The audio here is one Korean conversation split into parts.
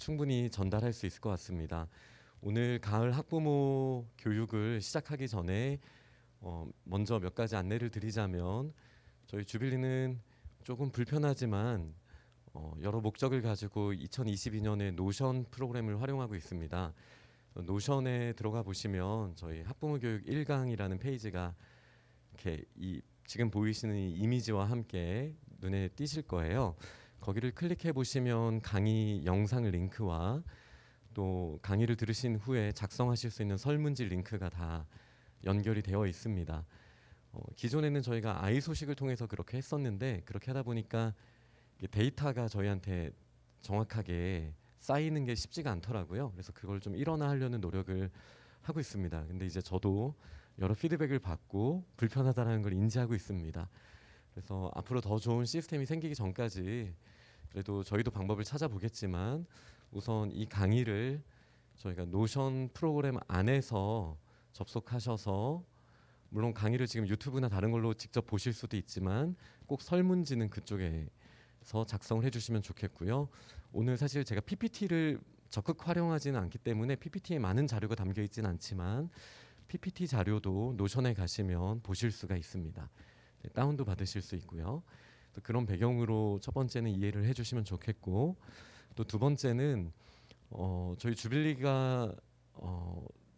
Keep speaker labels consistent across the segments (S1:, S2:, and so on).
S1: 충분히 전달할 수 있을 것 같습니다. 오늘 가을 학부모 교육을 시작하기 전에 먼저 몇 가지 안내를 드리자면 저희 주빌리는 조금 불편하지만 여러 목적을 가지고 2022년에 노션 프로그램을 활용하고 있습니다. 노션에 들어가 보시면 저희 학부모 교육 1강이라는 페이지가 이렇게 지금 보이시는 이 이미지와 함께 눈에 띄실 거예요. 거기를 클릭해 보시면 강의 영상 링크와 또 강의를 들으신 후에 작성하실 수 있는 설문지 링크가 다 연결이 되어 있습니다. 기존에는 저희가 아이 소식을 통해서 그렇게 했었는데 그렇게 하다 보니까 데이터가 저희한테 정확하게 쌓이는 게 쉽지가 않더라고요. 그래서 그걸 좀 일원화하려는 노력을 하고 있습니다. 근데 이제 저도 여러 피드백을 받고 불편하다는 걸 인지하고 있습니다. 그래서 앞으로 더 좋은 시스템이 생기기 전까지 그래도 저희도 방법을 찾아보겠지만 우선 이 강의를 저희가 노션 프로그램 안에서 접속하셔서 물론 강의를 지금 유튜브나 다른 걸로 직접 보실 수도 있지만 꼭 설문지는 그쪽에서 작성을 해주시면 좋겠고요. 오늘 사실 제가 PPT를 적극 활용하지는 않기 때문에 PPT에 많은 자료가 담겨 있지는 않지만 PPT 자료도 노션에 가시면 보실 수가 있습니다. 다운도 받으실 수 있고요. 또 그런 배경으로 첫 번째는 이해를 해주시면 좋겠고 또 두 번째는 저희 주빌리가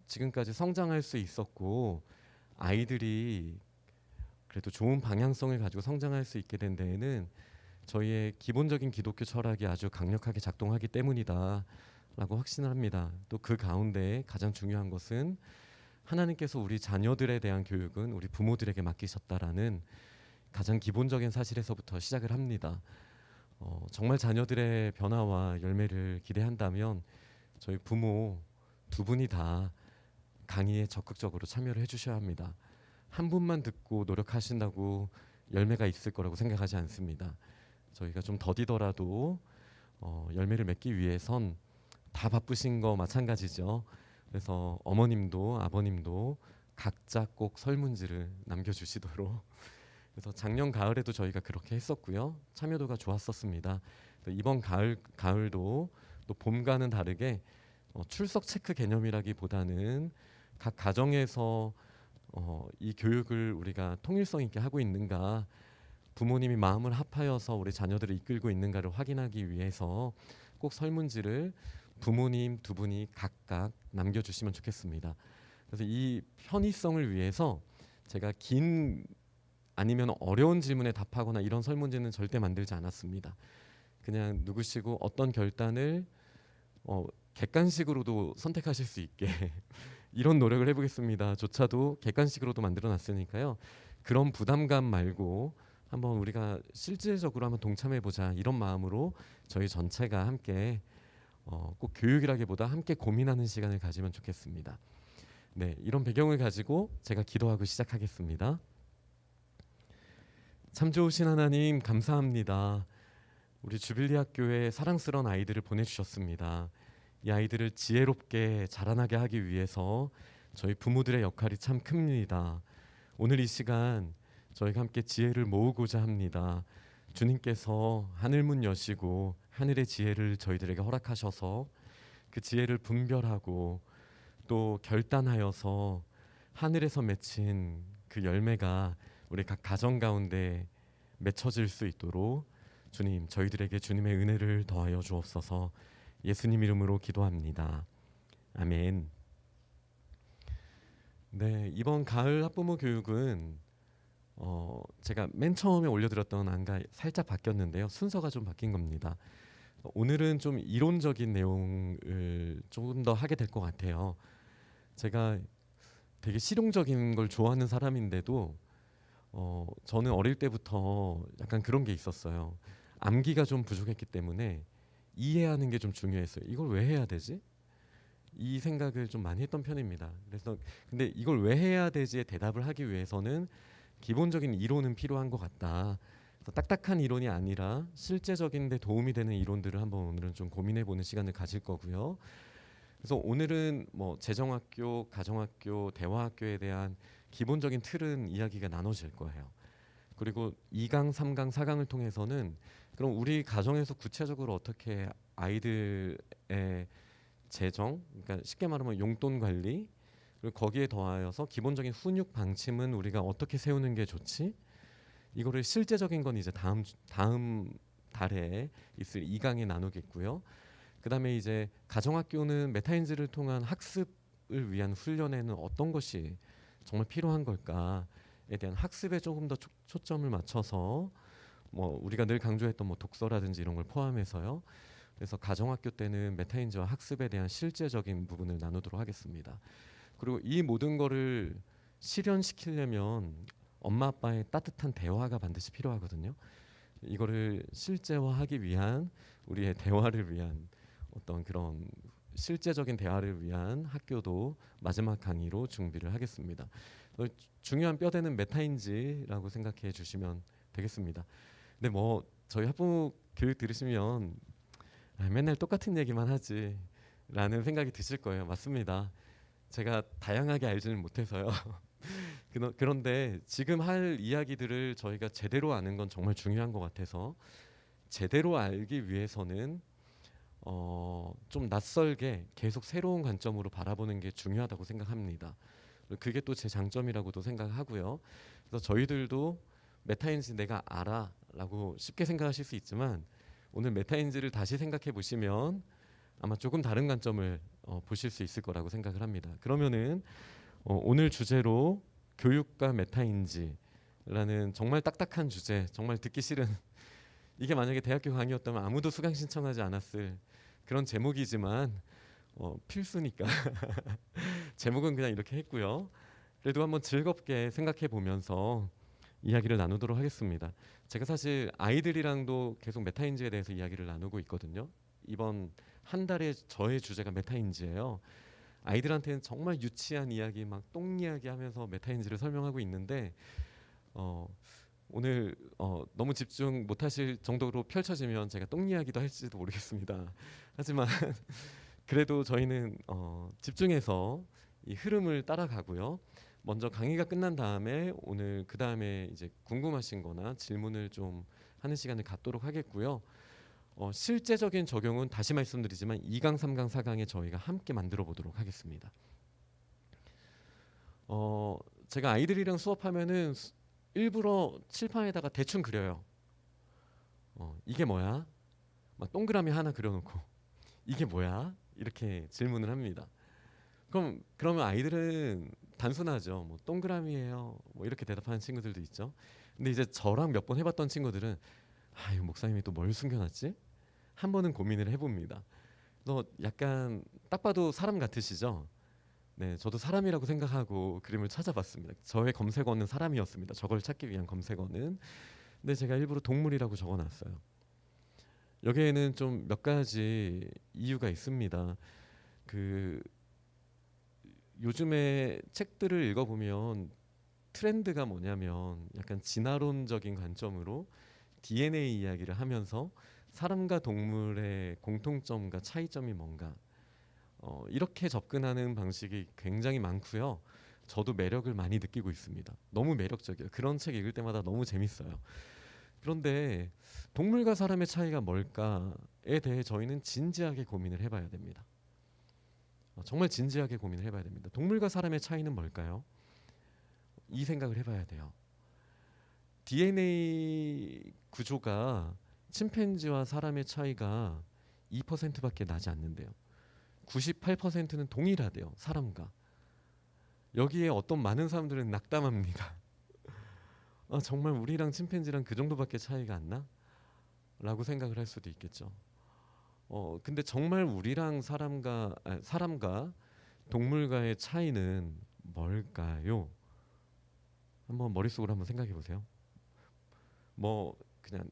S1: 지금까지 성장할 수 있었고 아이들이 그래도 좋은 방향성을 가지고 성장할 수 있게 된 데에는 저희의 기본적인 기독교 철학이 아주 강력하게 작동하기 때문이다 라고 확신을 합니다. 또 그 가운데 가장 중요한 것은 하나님께서 우리 자녀들에 대한 교육은 우리 부모들에게 맡기셨다라는 가장 기본적인 사실에서부터 시작을 합니다. 정말 자녀들의 변화와 열매를 기대한다면 저희 부모 두 분이 다 강의에 적극적으로 참여를 해주셔야 합니다. 한 분만 듣고 노력하신다고 열매가 있을 거라고 생각하지 않습니다. 저희가 좀 더디더라도 열매를 맺기 위해선 다 바쁘신 거 마찬가지죠. 그래서 어머님도 아버님도 각자 꼭 설문지를 남겨주시도록 그래서 작년 가을에도 저희가 그렇게 했었고요. 참여도가 좋았었습니다. 이번 가을도 또 봄과는 다르게 출석 체크 개념이라기보다는 각 가정에서 이 교육을 우리가 통일성 있게 하고 있는가 부모님이 마음을 합하여서 우리 자녀들을 이끌고 있는가를 확인하기 위해서 꼭 설문지를 부모님 두 분이 각각 남겨주시면 좋겠습니다. 그래서 이 편의성을 위해서 제가 긴 아니면 어려운 질문에 답하거나 이런 설문지는 절대 만들지 않았습니다. 그냥 누구시고 어떤 결단을 객관식으로도 선택하실 수 있게 이런 노력을 해보겠습니다. 조차도 객관식으로도 만들어놨으니까요. 그런 부담감 말고 한번 우리가 실질적으로 한번 동참해보자 이런 마음으로 저희 전체가 함께 꼭 교육이라기보다 함께 고민하는 시간을 가지면 좋겠습니다. 네, 이런 배경을 가지고 제가 기도하고 시작하겠습니다. 참 좋으신 하나님 감사합니다. 우리 주빌리 학교에 사랑스러운 아이들을 보내주셨습니다. 이 아이들을 지혜롭게 자라나게 하기 위해서 저희 부모들의 역할이 참 큽니다. 오늘 이 시간 저희가 함께 지혜를 모으고자 합니다. 주님께서 하늘문 여시고 하늘의 지혜를 저희들에게 허락하셔서 그 지혜를 분별하고 또 결단하여서 하늘에서 맺힌 그 열매가 우리 각 가정 가운데 맺혀질 수 있도록 주님 저희들에게 주님의 은혜를 더하여 주옵소서. 예수님 이름으로 기도합니다. 아멘. 네, 이번 가을 학부모 교육은 제가 맨 처음에 올려드렸던 안과 살짝 바뀌었는데요. 순서가 좀 바뀐 겁니다. 오늘은 좀 이론적인 내용을 조금 더 하게 될 것 같아요. 제가 되게 실용적인 걸 좋아하는 사람인데도 저는 어릴 때부터 약간 그런 게 있었어요. 암기가 좀 부족했기 때문에 이해하는 게 좀 중요했어요. 이걸 왜 해야 되지? 이 생각을 좀 많이 했던 편입니다. 그래서 근데 이걸 왜 해야 되지에 대답을 하기 위해서는 기본적인 이론은 필요한 것 같다. 그래서 딱딱한 이론이 아니라 실제적인 데 도움이 되는 이론들을 한번 오늘은 좀 고민해보는 시간을 가질 거고요. 그래서 오늘은 뭐 재정학교, 가정학교, 대화학교에 대한 기본적인 틀은 이야기가 나눠질 거예요. 그리고 2강, 3강, 4강을 통해서는 그럼 우리 가정에서 구체적으로 어떻게 아이들의 재정, 그러니까 쉽게 말하면 용돈 관리, 그리고 거기에 더하여서 기본적인 훈육 방침은 우리가 어떻게 세우는 게 좋지? 이거를 실제적인 건 이제 다음 달에 있을 2강에 나누겠고요. 그다음에 이제 가정학교는 메타인지를 통한 학습을 위한 훈련에는 어떤 것이 정말 필요한 걸까에 대한 학습에 조금 더 초점을 맞춰서 뭐 우리가 늘 강조했던 뭐 독서라든지 이런 걸 포함해서요. 그래서 가정학교 때는 메타인지와 학습에 대한 실제적인 부분을 나누도록 하겠습니다. 그리고 이 모든 거를 실현시키려면 엄마 아빠의 따뜻한 대화가 반드시 필요하거든요. 이거를 실제화하기 위한 우리의 대화를 위한 어떤 그런 실제적인 대화를 위한 학교도 마지막 강의로 준비를 하겠습니다. 중요한 뼈대는 메타인지라고 생각해 주시면 되겠습니다. 근데 뭐 저희 학부모 교육 들으시면 맨날 똑같은 얘기만 하지라는 생각이 드실 거예요. 맞습니다. 제가 다양하게 알지는 못해서요. 그런데 지금 할 이야기들을 저희가 제대로 아는 건 정말 중요한 것 같아서 제대로 알기 위해서는 좀 낯설게 계속 새로운 관점으로 바라보는 게 중요하다고 생각합니다. 그게 또 제 장점이라고도 생각하고요. 그래서 저희들도 메타인지 내가 알아라고 쉽게 생각하실 수 있지만 오늘 메타인지를 다시 생각해 보시면 아마 조금 다른 관점을 보실 수 있을 거라고 생각을 합니다. 그러면은 오늘 주제로 교육과 메타인지라는 정말 딱딱한 주제, 정말 듣기 싫은 이게 만약에 대학교 강의였다면 아무도 수강 신청하지 않았을 그런 제목이지만 필수니까 제목은 그냥 이렇게 했고요. 그래도 한번 즐겁게 생각해 보면서 이야기를 나누도록 하겠습니다. 제가 사실 아이들이랑도 계속 메타인지에 대해서 이야기를 나누고 있거든요. 이번 한 달에 저의 주제가 메타인지예요. 아이들한테는 정말 유치한 이야기 막 똥 이야기 하면서 메타인지를 설명하고 있는데 오늘 너무 집중 못하실 정도로 펼쳐지면 제가 똥 이야기도 할지도 모르겠습니다. 하지만 그래도 저희는 집중해서 이 흐름을 따라가고요. 먼저 강의가 끝난 다음에 오늘 그 다음에 이제 궁금하신 거나 질문을 좀 하는 시간을 갖도록 하겠고요. 실제적인 적용은 다시 말씀드리지만 2강, 3강, 4강에 저희가 함께 만들어 보도록 하겠습니다. 제가 아이들이랑 수업하면은 일부러 칠판에다가 대충 그려요. 이게 뭐야? 막 동그라미 하나 그려놓고 이게 뭐야? 이렇게 질문을 합니다. 그러면 아이들은 단순하죠. 뭐 동그라미예요. 뭐 이렇게 대답하는 친구들도 있죠. 근데 이제 저랑 몇 번 해봤던 친구들은 이 목사님이 또 뭘 숨겨놨지? 한 번은 고민을 해봅니다. 그래서 약간 딱 봐도 사람 같으시죠? 네, 저도 사람이라고 생각하고 그림을 찾아봤습니다. 저의 검색어는 사람이었습니다. 저걸 찾기 위한 검색어는. 근데 제가 일부러 동물이라고 적어놨어요. 여기에는 좀 몇 가지 이유가 있습니다. 요즘에 책들을 읽어보면 트렌드가 뭐냐면 약간 진화론적인 관점으로 DNA 이야기를 하면서 사람과 동물의 공통점과 차이점이 뭔가 이렇게 접근하는 방식이 굉장히 많고요. 저도 매력을 많이 느끼고 있습니다. 너무 매력적이에요. 그런 책 읽을 때마다 너무 재밌어요. 그런데 동물과 사람의 차이가 뭘까에 대해 저희는 진지하게 고민을 해봐야 됩니다. 정말 진지하게 고민을 해봐야 됩니다. 동물과 사람의 차이는 뭘까요? 이 생각을 해봐야 돼요. DNA 구조가 침팬지와 사람의 차이가 2%밖에 나지 않는데요. 98%는 동일하대요. 사람과. 여기에 어떤 많은 사람들은 낙담합니다. 정말 우리랑 침팬지랑 그 정도밖에 차이가 안 나? 라고 생각을 할 수도 있겠죠. 근데 정말 우리랑 사람과 동물과의 차이는 뭘까요? 한번 머릿속으로 한번 생각해 보세요. 그냥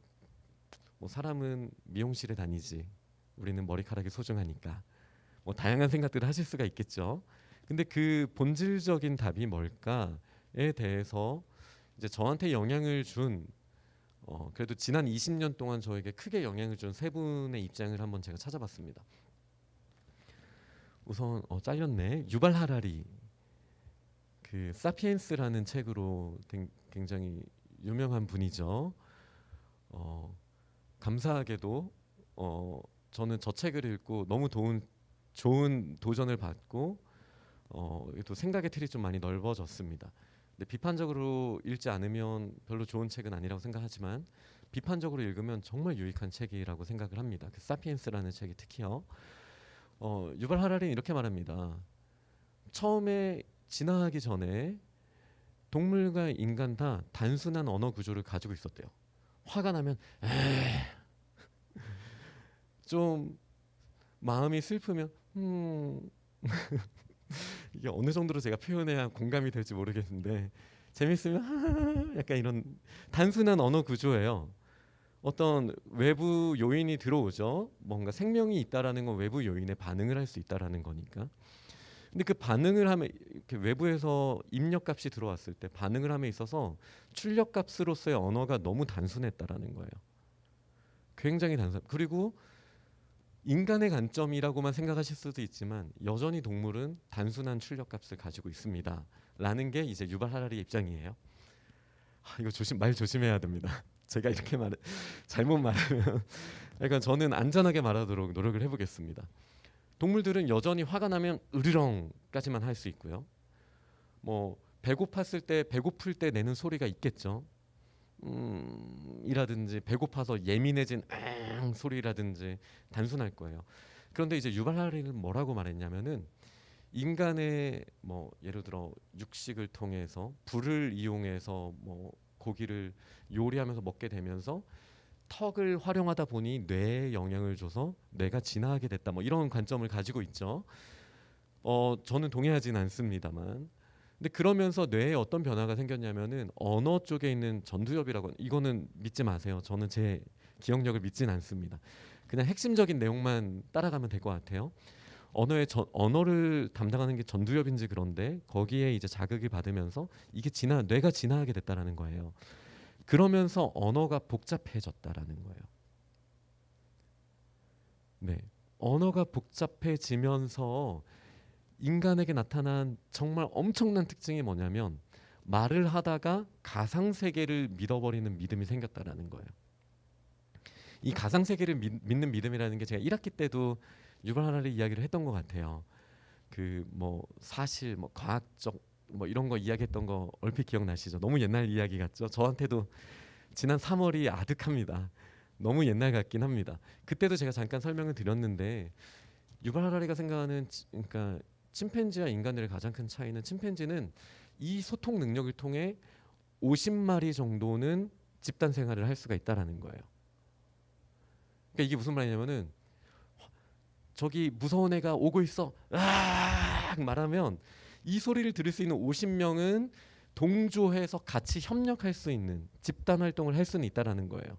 S1: 사람은 미용실에 다니지. 우리는 머리카락이 소중하니까. 다양한 생각들을 하실 수가 있겠죠. 근데 그 본질적인 답이 뭘까에 대해서 이제 저한테 영향을 준 그래도 지난 20년 동안 저에게 크게 영향을 준 세 분의 입장을 한번 제가 찾아봤습니다. 우선 잘렸네. 유발 하라리 그 사피엔스라는 책으로 굉장히 유명한 분이죠. 감사하게도 저는 저 책을 읽고 너무 좋은 도전을 받고 또 생각의 틀이 좀 많이 넓어졌습니다. 근데 비판적으로 읽지 않으면 별로 좋은 책은 아니라고 생각하지만 비판적으로 읽으면 정말 유익한 책이라고 생각을 합니다. 그 사피엔스라는 책이 특히요. 유발 하라리는 이렇게 말합니다. 처음에 진화하기 전에 동물과 인간 다 단순한 언어 구조를 가지고 있었대요. 화가 나면 좀 마음이 슬프면 이게 어느 정도로 제가 표현해야 공감이 될지 모르겠는데 재밌으면 약간 이런 단순한 언어 구조예요. 어떤 외부 요인이 들어오죠. 뭔가 생명이 있다라는 건 외부 요인에 반응을 할 수 있다라는 거니까. 근데 그 반응을 하면 이렇게 외부에서 입력값이 들어왔을 때 반응을 함에 있어서 출력값으로서의 언어가 너무 단순했다라는 거예요. 굉장히 단순. 그리고 인간의 관점이라고만 생각하실 수도 있지만 여전히 동물은 단순한 출력값을 가지고 있습니다. 라는 게 이제 유발 하라리의 입장이에요. 이거 말 조심해야 됩니다. 제가 이렇게 잘못 말하면 그러니까 저는 안전하게 말하도록 노력을 해보겠습니다. 동물들은 여전히 화가 나면 으르렁까지만 할 수 있고요. 뭐 배고팠을 때 배고플 때 내는 소리가 있겠죠. 이라든지 배고파서 예민해진 소리라든지 단순할 거예요. 그런데 이제 유발 하라리는 뭐라고 말했냐면은 인간의 뭐 예를 들어 육식을 통해서 불을 이용해서 뭐 고기를 요리하면서 먹게 되면서 턱을 활용하다 보니 뇌에 영향을 줘서 뇌가 진화하게 됐다. 뭐 이런 관점을 가지고 있죠. 저는 동의하진 않습니다만. 근데 그러면서 뇌에 어떤 변화가 생겼냐면은 언어 쪽에 있는 전두엽이라고 이거는 믿지 마세요. 저는 제 기억력을 믿진 않습니다. 그냥 핵심적인 내용만 따라가면 될 것 같아요. 언어를 담당하는 게 전두엽인지 그런데 거기에 이제 자극을 받으면서 이게 뇌가 진화하게 됐다라는 거예요. 그러면서 언어가 복잡해졌다라는 거예요. 네, 언어가 복잡해지면서 인간에게 나타난 정말 엄청난 특징이 뭐냐면 말을 하다가 가상 세계를 믿어버리는 믿음이 생겼다라는 거예요. 이 가상 세계를 믿는 믿음이라는 게 제가 1학기 때도 유발 하라리 이야기를 했던 것 같아요. 그 뭐 사실 뭐 과학적 뭐 이런 거 이야기했던 거 얼핏 기억나시죠? 너무 옛날 이야기 같죠? 저한테도 지난 3월이 아득합니다. 너무 옛날 같긴 합니다. 그때도 제가 잠깐 설명을 드렸는데 유발 하라리가 생각하는 그러니까 침팬지와 인간들의 가장 큰 차이는 침팬지는 이 소통 능력을 통해 50마리 정도는 집단 생활을 할 수가 있다라는 거예요. 그러니까 이게 무슨 말이냐면은 저기 무서운 애가 오고 있어. 말하면 이 소리를 들을 수 있는 50명은 동조해서 같이 협력할 수 있는 집단 활동을 할 수는 있다라는 거예요.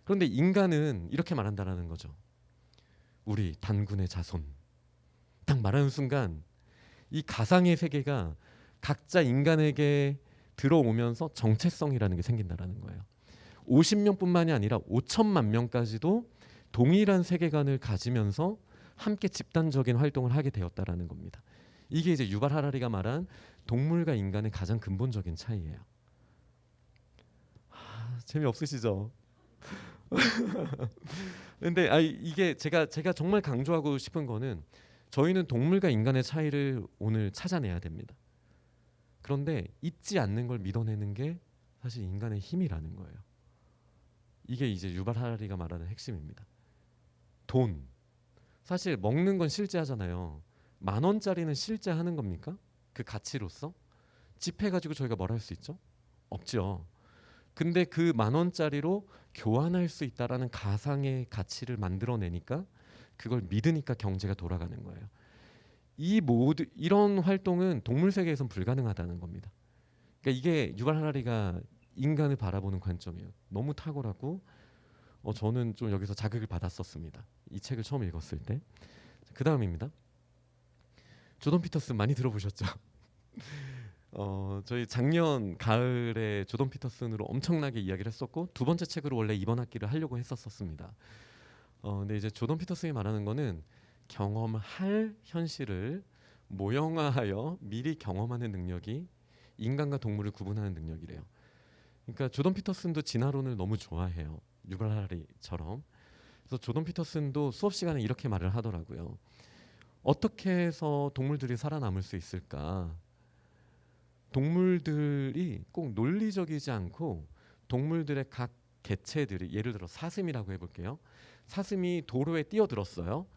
S1: 그런데 인간은 이렇게 말한다라는 거죠. 우리 단군의 자손. 딱 말하는 순간 이 가상의 세계가 각자 인간에게 들어오면서 정체성이라는 게 생긴다라는 거예요. 50명뿐만이 아니라 5천만 명까지도 동일한 세계관을 가지면서 함께 집단적인 활동을 하게 되었다라는 겁니다. 이게 이제 유발 하라리가 말한 동물과 인간의 가장 근본적인 차이예요. 재미없으시죠? 근데 이게 제가 정말 강조하고 싶은 거는 저희는 동물과 인간의 차이를 오늘 찾아내야 됩니다. 그런데 잊지 않는 걸 믿어내는 게 사실 인간의 힘이라는 거예요. 이게 이제 유발 하라리가 말하는 핵심입니다. 돈. 사실 먹는 건 실제하잖아요. 10,000원짜리는 실제하는 겁니까? 그 가치로서? 집해가지고 저희가 뭘 할 수 있죠? 없죠. 근데 그 10,000원짜리로 교환할 수 있다라는 가상의 가치를 만들어내니까 그걸 믿으니까 경제가 돌아가는 거예요. 이런 활동은 동물 세계에선 불가능하다는 겁니다. 그러니까 이게 유발 하라리가 인간을 바라보는 관점이에요. 너무 탁월하고 저는 좀 여기서 자극을 받았었습니다. 이 책을 처음 읽었을 때. 그 다음입니다. 조던 피터슨 많이 들어보셨죠? 저희 작년 가을에 조던 피터슨으로 엄청나게 이야기를 했었고 두 번째 책으로 원래 이번 학기를 하려고 했었습니다. 근데 이제 조던 피터슨이 말하는 거는 경험할 현실을 모형화하여 미리 경험하는 능력이 인간과 동물을 구분하는 능력이래요. 그러니까 조던 피터슨도 진화론을 너무 좋아해요. 유발 하라리처럼. 그래서 조던 피터슨도 수업 시간에 이렇게 말을 하더라고요. 어떻게 해서 동물들이 살아남을 수 있을까? 동물들이 꼭 논리적이지 않고 동물들의 각 개체들이, 예를 들어 사슴이라고 해볼게요. 사슴이 도로에 뛰어들었어요.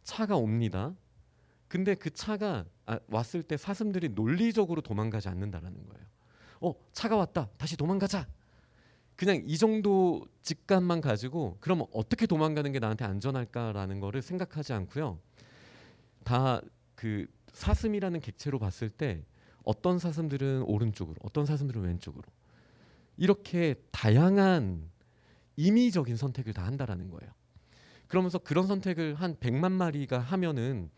S1: 차가 옵니다. 근데 그 차가 왔을 때 사슴들이 논리적으로 도망가지 않는다라는 거예요. 차가 왔다. 다시 도망가자. 그냥 이 정도 직감만 가지고 그럼 어떻게 도망가는 게 나한테 안전할까라는 거를 생각하지 않고요. 다 그 사슴이라는 객체로 봤을 때 어떤 사슴들은 오른쪽으로, 어떤 사슴들은 왼쪽으로, 이렇게 다양한 임의적인 선택을 다 한다라는 거예요. 그러면서 그런 선택을 한 100만 마리가 하면은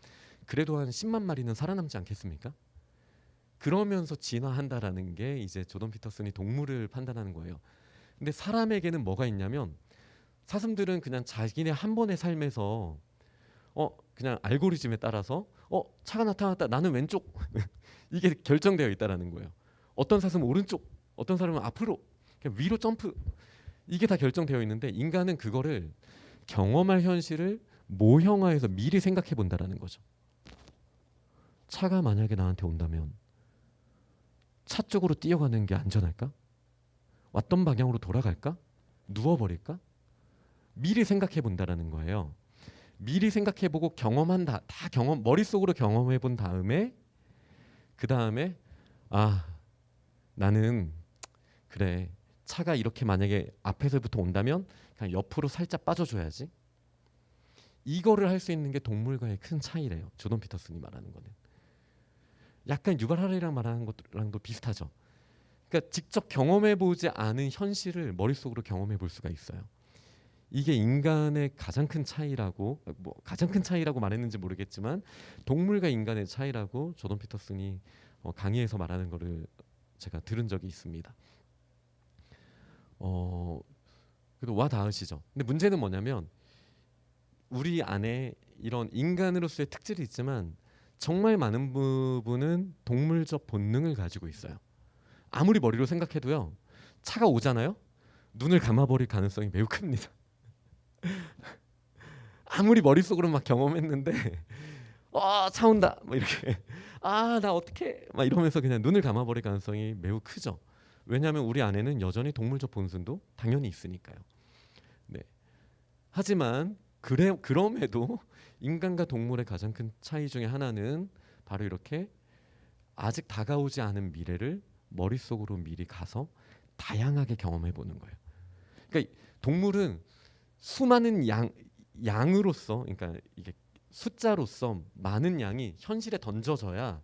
S1: 그래도 한 10만 마리는 살아남지 않겠습니까? 그러면서 진화한다라는 게 이제 조던 피터슨이 동물을 판단하는 거예요. 근데 사람에게는 뭐가 있냐면 사슴들은 그냥 자기네 한 번의 삶에서 그냥 알고리즘에 따라서 차가 나타났다. 나는 왼쪽. 이게 결정되어 있다라는 거예요. 어떤 사슴은 오른쪽, 어떤 사람은 앞으로, 그냥 위로 점프. 이게 다 결정되어 있는데 인간은 그거를 경험할 현실을 모형화해서 미리 생각해 본다라는 거죠. 차가 만약에 나한테 온다면 차 쪽으로 뛰어가는 게 안전할까? 왔던 방향으로 돌아갈까? 누워버릴까? 미리 생각해 본다라는 거예요. 미리 생각해 보고 경험한다. 다 머릿속으로 경험해 본 다음에 그 다음에 나는 그래, 차가 이렇게 만약에 앞에서부터 온다면 그냥 옆으로 살짝 빠져줘야지. 이거를 할 수 있는 게 동물과의 큰 차이래요. 조던 피터슨이 말하는 거는. 약간 유발 하레리랑 말하는 것랑도 비슷하죠. 그러니까 직접 경험해 보지 않은 현실을 머릿속으로 경험해 볼 수가 있어요. 이게 인간의 가장 큰 차이라고, 가장 큰 차이라고 말했는지 모르겠지만 동물과 인간의 차이라고 조던 피터슨이 강의에서 말하는 거를 제가 들은 적이 있습니다. 그래도 와 닿으시죠? 근데 문제는 뭐냐면 우리 안에 이런 인간으로서의 특질이 있지만 정말 많은 부분은 동물적 본능을 가지고 있어요. 아무리 머리로 생각해도요, 차가 오잖아요? 눈을 감아버릴 가능성이 매우 큽니다. 아무리 머릿속으로 막 경험했는데 차 온다 막 이렇게 나 어떡해 막 이러면서 그냥 눈을 감아버릴 가능성이 매우 크죠. 왜냐하면 우리 안에는 여전히 동물적 본성도 당연히 있으니까요. 네. 하지만 그럼에도 인간과 동물의 가장 큰 차이 중에 하나는 바로 이렇게 아직 다가오지 않은 미래를 머릿속으로 미리 가서 다양하게 경험해 보는 거예요. 그러니까 동물은 수많은 양으로서, 그러니까 이게 숫자로서 많은 양이 현실에 던져져야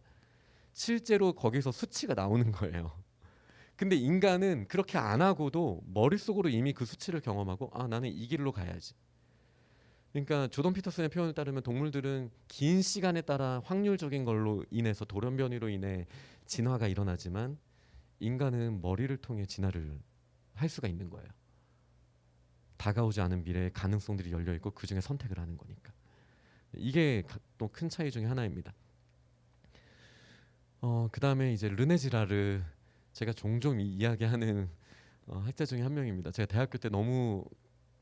S1: 실제로 거기서 수치가 나오는 거예요. 근데 인간은 그렇게 안 하고도 머릿속으로 이미 그 수치를 경험하고 나는 이 길로 가야지. 그러니까 조던 피터슨의 표현을 따르면 동물들은 긴 시간에 따라 확률적인 걸로 인해서 돌연변이로 인해 진화가 일어나지만 인간은 머리를 통해 진화를 할 수가 있는 거예요. 다가오지 않은 미래의 가능성들이 열려 있고 그 중에 선택을 하는 거니까. 이게 또 큰 차이 중에 하나입니다. 그 다음에 이제 르네 지라르, 제가 종종 이야기하는 학자 중에 한 명입니다. 제가 대학교 때 너무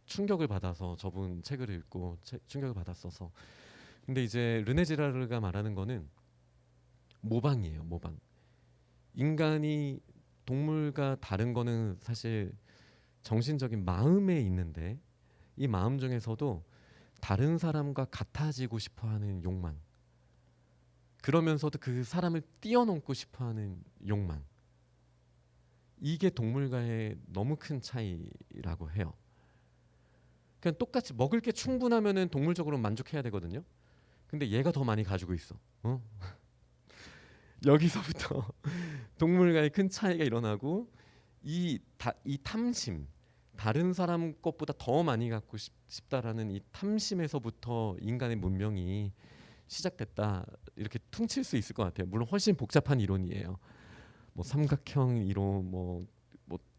S1: 충격을 받아서 저분 책을 읽고 충격을 받았어서. 근데 이제 르네 지라르가 말하는 거는 모방이에요. 모방. 인간이 동물과 다른 거는 사실 정신적인 마음에 있는데 이 마음 중에서도 다른 사람과 같아지고 싶어하는 욕망, 그러면서도 그 사람을 뛰어넘고 싶어하는 욕망, 이게 동물과의 너무 큰 차이라고 해요. 그냥 똑같이 먹을 게 충분하면은 동물적으로 만족해야 되거든요. 근데 얘가 더 많이 가지고 있어. 여기서부터 동물과의 큰 차이가 일어나고 이 탐심, 다른 사람 것보다 더 많이 갖고 싶다라는 이 탐심에서부터 인간의 문명이 시작됐다, 이렇게 퉁칠 수 있을 것 같아요. 물론 훨씬 복잡한 이론이에요. 뭐 삼각형 이론, 뭐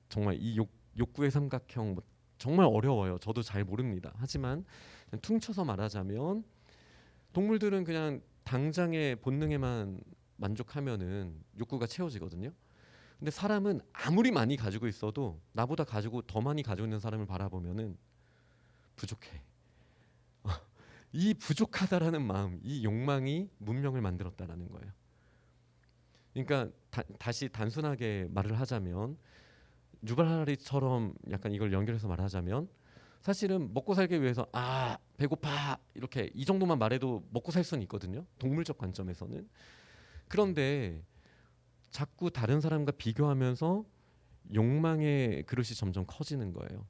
S1: 정말 이 욕구의 삼각형, 정말 어려워요. 저도 잘 모릅니다. 하지만 퉁쳐서 말하자면 동물들은 그냥 당장의 본능에만 만족하면은 욕구가 채워지거든요. 근데 사람은 아무리 많이 가지고 있어도 나보다 가지고 더 많이 가지고 있는 사람을 바라보면은 부족해. 이 부족하다라는 마음, 이 욕망이 문명을 만들었다라는 거예요. 그러니까 다시 단순하게 말을 하자면 유발 하라리처럼 약간 이걸 연결해서 말하자면 사실은 먹고 살기 위해서 배고파 이렇게 이 정도만 말해도 먹고 살 수는 있거든요. 동물적 관점에서는. 그런데 자꾸 다른 사람과 비교하면서 욕망의 그릇이 점점 커지는 거예요.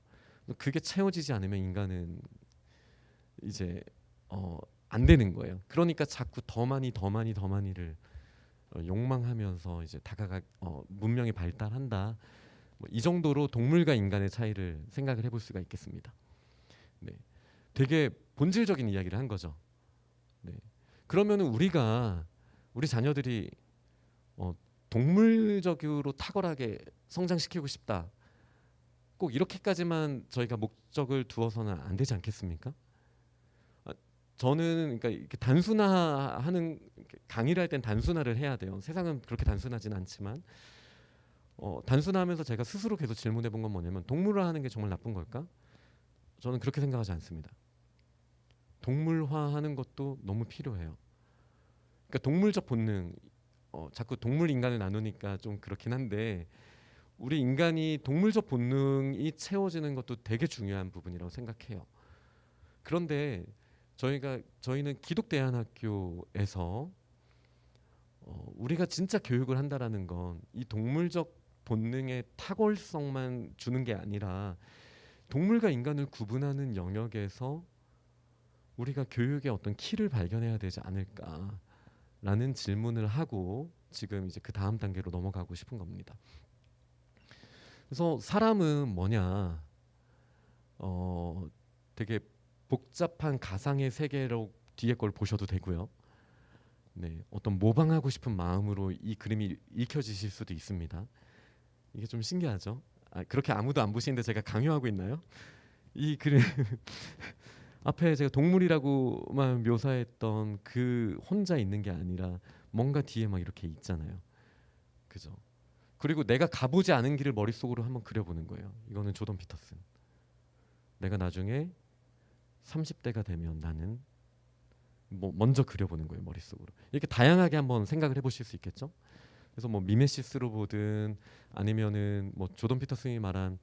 S1: 그게 채워지지 않으면 인간은 이제 안 되는 거예요. 그러니까 자꾸 더 많이를 욕망하면서 이제 문명이 발달한다. 이 정도로 동물과 인간의 차이를 생각을 해볼 수가 있겠습니다. 네, 되게 본질적인 이야기를 한 거죠. 네, 그러면은 우리 자녀들이 동물적으로 탁월하게 성장시키고 싶다. 꼭 이렇게까지만 저희가 목적을 두어서는 안 되지 않겠습니까? 저는 그러니까 이렇게 단순화하는 강의를 할 땐 단순화를 해야 돼요. 세상은 그렇게 단순하진 않지만 단순화하면서 제가 스스로 계속 질문해 본 건 뭐냐면 동물화하는 게 정말 나쁜 걸까? 저는 그렇게 생각하지 않습니다. 동물화하는 것도 너무 필요해요. 그러니까 동물적 본능, 자꾸 동물 인간을 나누니까 좀 그렇긴 한데 우리 인간이 동물적 본능이 채워지는 것도 되게 중요한 부분이라고 생각해요. 그런데 저희는 기독대안학교에서 우리가 진짜 교육을 한다라는 건 이 동물적 본능의 탁월성만 주는 게 아니라 동물과 인간을 구분하는 영역에서 우리가 교육의 어떤 키를 발견해야 되지 않을까라는 질문을 하고 지금 이제 그 다음 단계로 넘어가고 싶은 겁니다. 그래서 사람은 뭐냐? 되게 복잡한 가상의 세계로 뒤에 걸 보셔도 되고요. 네, 어떤 모방하고 싶은 마음으로 이 그림이 읽혀지실 수도 있습니다. 이게 좀 신기하죠? 그렇게 아무도 안 보시는데 제가 강요하고 있나요? 이 그림 앞에 제가 동물이라고만 묘사했던 그 혼자 있는 게 아니라 뭔가 뒤에 막 이렇게 있잖아요. 그죠? 그리고 내가 가보지 않은 길을 머릿속으로 한번 그려보는 거예요. 이거는 조던 피터슨. 내가 나중에 30대가 되면 나는 먼저 그려보는 거예요. 머릿속으로. 이렇게 다양하게 한번 생각을 해보실 수 있겠죠? 그래서 미메시스로 보든 아니면은 조던 피터슨이 말한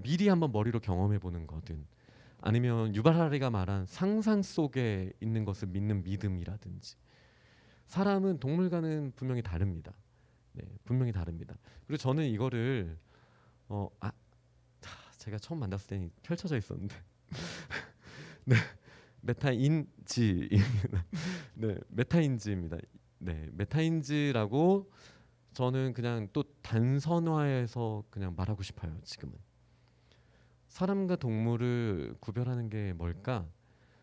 S1: 미리 한번 머리로 경험해 보는 거든 아니면 유발 하라리가 말한 상상 속에 있는 것을 믿는 믿음이라든지 사람은 동물과는 분명히 다릅니다. 네, 분명히 다릅니다. 그리고 저는 이거를 제가 처음 만났을 때는 펼쳐져 있었는데 네, 메타인지입니다. 네, 메타인지입니다. 네, 메타인지라고 저는 그냥 또 단선화해서 그냥 말하고 싶어요. 지금은 사람과 동물을 구별하는 게 뭘까?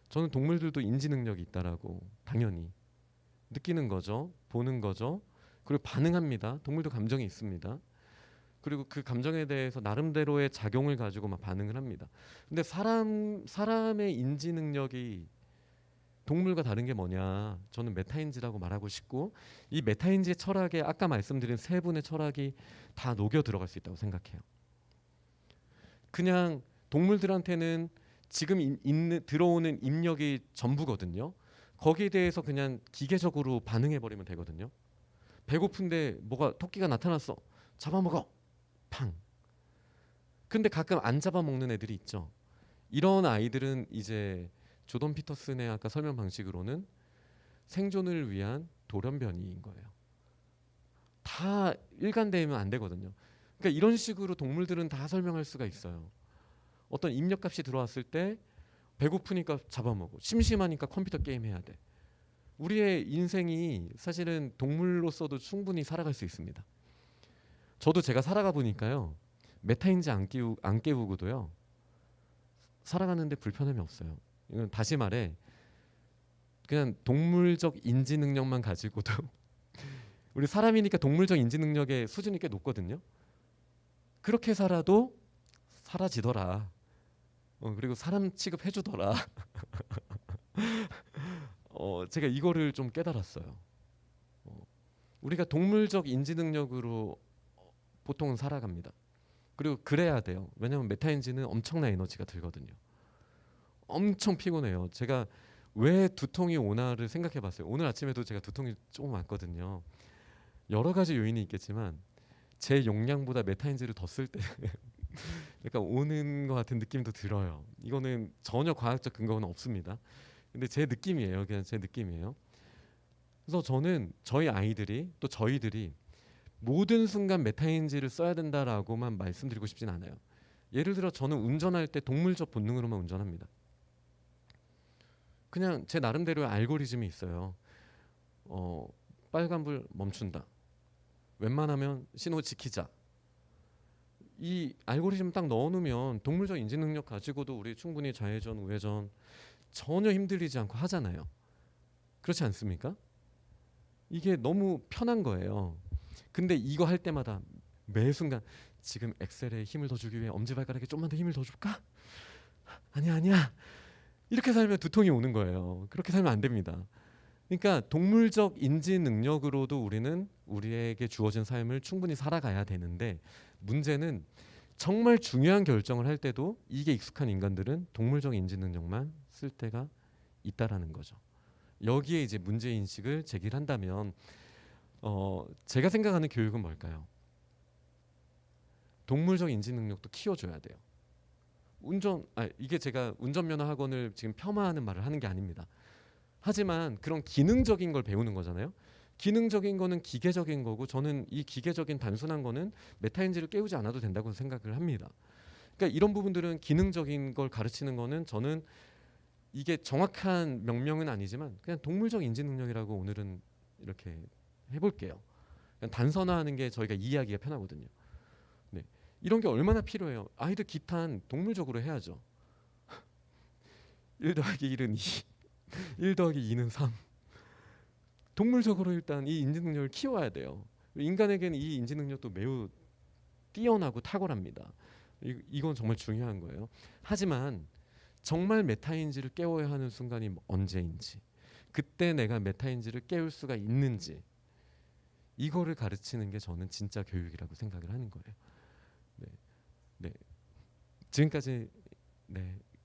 S1: 저는 동물들도 인지 능력이 있다라고 당연히 느끼는 거죠, 보는 거죠. 그리고 반응합니다. 동물도 감정이 있습니다. 그리고 그 감정에 대해서 나름대로의 작용을 가지고 막 반응을 합니다. 근데 사람의 인지 능력이 동물과 다른 게 뭐냐? 저는 메타인지라고 말하고 싶고 이 메타인지의 철학에 아까 말씀드린 세 분의 철학이 다 녹여 들어갈 수 있다고 생각해요. 그냥 동물들한테는 지금 들어오는 입력이 전부거든요. 거기에 대해서 그냥 기계적으로 반응해 버리면 되거든요. 배고픈데 토끼가 나타났어. 잡아먹어. 팡. 근데 가끔 안 잡아먹는 애들이 있죠. 이런 아이들은 이제 조던 피터슨의 아까 설명 방식으로는 생존을 위한 돌연변이인 거예요. 다 일관되면 안 되거든요. 그러니까 이런 식으로 동물들은 다 설명할 수가 있어요. 어떤 입력값이 들어왔을 때 배고프니까 잡아먹어. 심심하니까 컴퓨터 게임 해야 돼. 우리의 인생이 사실은 동물로서도 충분히 살아갈 수 있습니다. 저도 제가 살아가 보니까요. 메타인지 안 깨우고도요. 살아가는데 불편함이 없어요. 이건 다시 말해 그냥 동물적 인지 능력만 가지고도 우리 사람이니까 동물적 인지 능력의 수준이 꽤 높거든요. 그렇게 살아도 사라지더라. 그리고 사람 취급해주더라. 제가 이거를 좀 깨달았어요. 우리가 동물적 인지 능력으로 보통은 살아갑니다. 그리고 그래야 돼요. 왜냐하면 메타인지는 엄청난 에너지가 들거든요. 엄청 피곤해요. 제가 왜 두통이 오나를 생각해봤어요. 오늘 아침에도 제가 두통이 조금 왔거든요. 여러 가지 요인이 있겠지만 제 용량보다 메타인지를 더 쓸 때 약간 오는 것 같은 느낌도 들어요. 이거는 전혀 과학적 근거는 없습니다. 근데 제 느낌이에요. 그냥 제 느낌이에요. 그래서 저는 저희 아이들이 또 저희들이 모든 순간 메타인지를 써야 된다라고만 말씀드리고 싶진 않아요. 예를 들어 저는 운전할 때 동물적 본능으로만 운전합니다. 그냥 제 나름대로의 알고리즘이 있어요. 빨간불 멈춘다. 웬만하면 신호 지키자. 이 알고리즘 딱 넣어놓으면 동물적 인지 능력 가지고도 우리 충분히 좌회전, 우회전 전혀 힘들이지 않고 하잖아요. 그렇지 않습니까? 이게 너무 편한 거예요. 근데 이거 할 때마다 매 순간 지금 엑셀에 힘을 더 주기 위해 엄지발가락에 좀만 더 힘을 더 줄까? 아니야. 이렇게 살면 두통이 오는 거예요. 그렇게 살면 안 됩니다. 그러니까 동물적 인지 능력으로도 우리는 우리에게 주어진 삶을 충분히 살아가야 되는데 문제는 정말 중요한 결정을 할 때도 이게 익숙한 인간들은 동물적 인지 능력만 쓸 때가 있다라는 거죠. 여기에 이제 문제 인식을 제기한다면 제가 생각하는 교육은 뭘까요? 동물적 인지 능력도 키워줘야 돼요. 이게 제가 운전면허 학원을 지금 폄하하는 말을 하는 게 아닙니다. 하지만 그런 기능적인 걸 배우는 거잖아요. 기능적인 거는 기계적인 거고 저는 이 기계적인 단순한 거는 메타인지를 깨우지 않아도 된다고 생각을 합니다. 그러니까 이런 부분들은 기능적인 걸 가르치는 거는 저는 이게 정확한 명명은 아니지만 그냥 동물적 인지 능력이라고 오늘은 이렇게 해볼게요. 그냥 단선화하는 게 저희가 이해하기가 편하거든요. 네. 이런 게 얼마나 필요해요. 아이들 기탄 동물적으로 해야죠. 1 더하기 1은 2 1 더하기 2는 3 동물적으로 일단 이 인지 능력을 키워야 돼요. 인간에게는 이 인지 능력도 매우 뛰어나고 탁월합니다. 이건 정말 중요한 거예요. 하지만 정말 메타인지를 깨워야 하는 순간이 언제인지 그때 내가 메타인지를 깨울 수가 있는지 이거를 가르치는 게 저는 진짜 교육이라고 생각을 하는 거예요. 네. 지금까지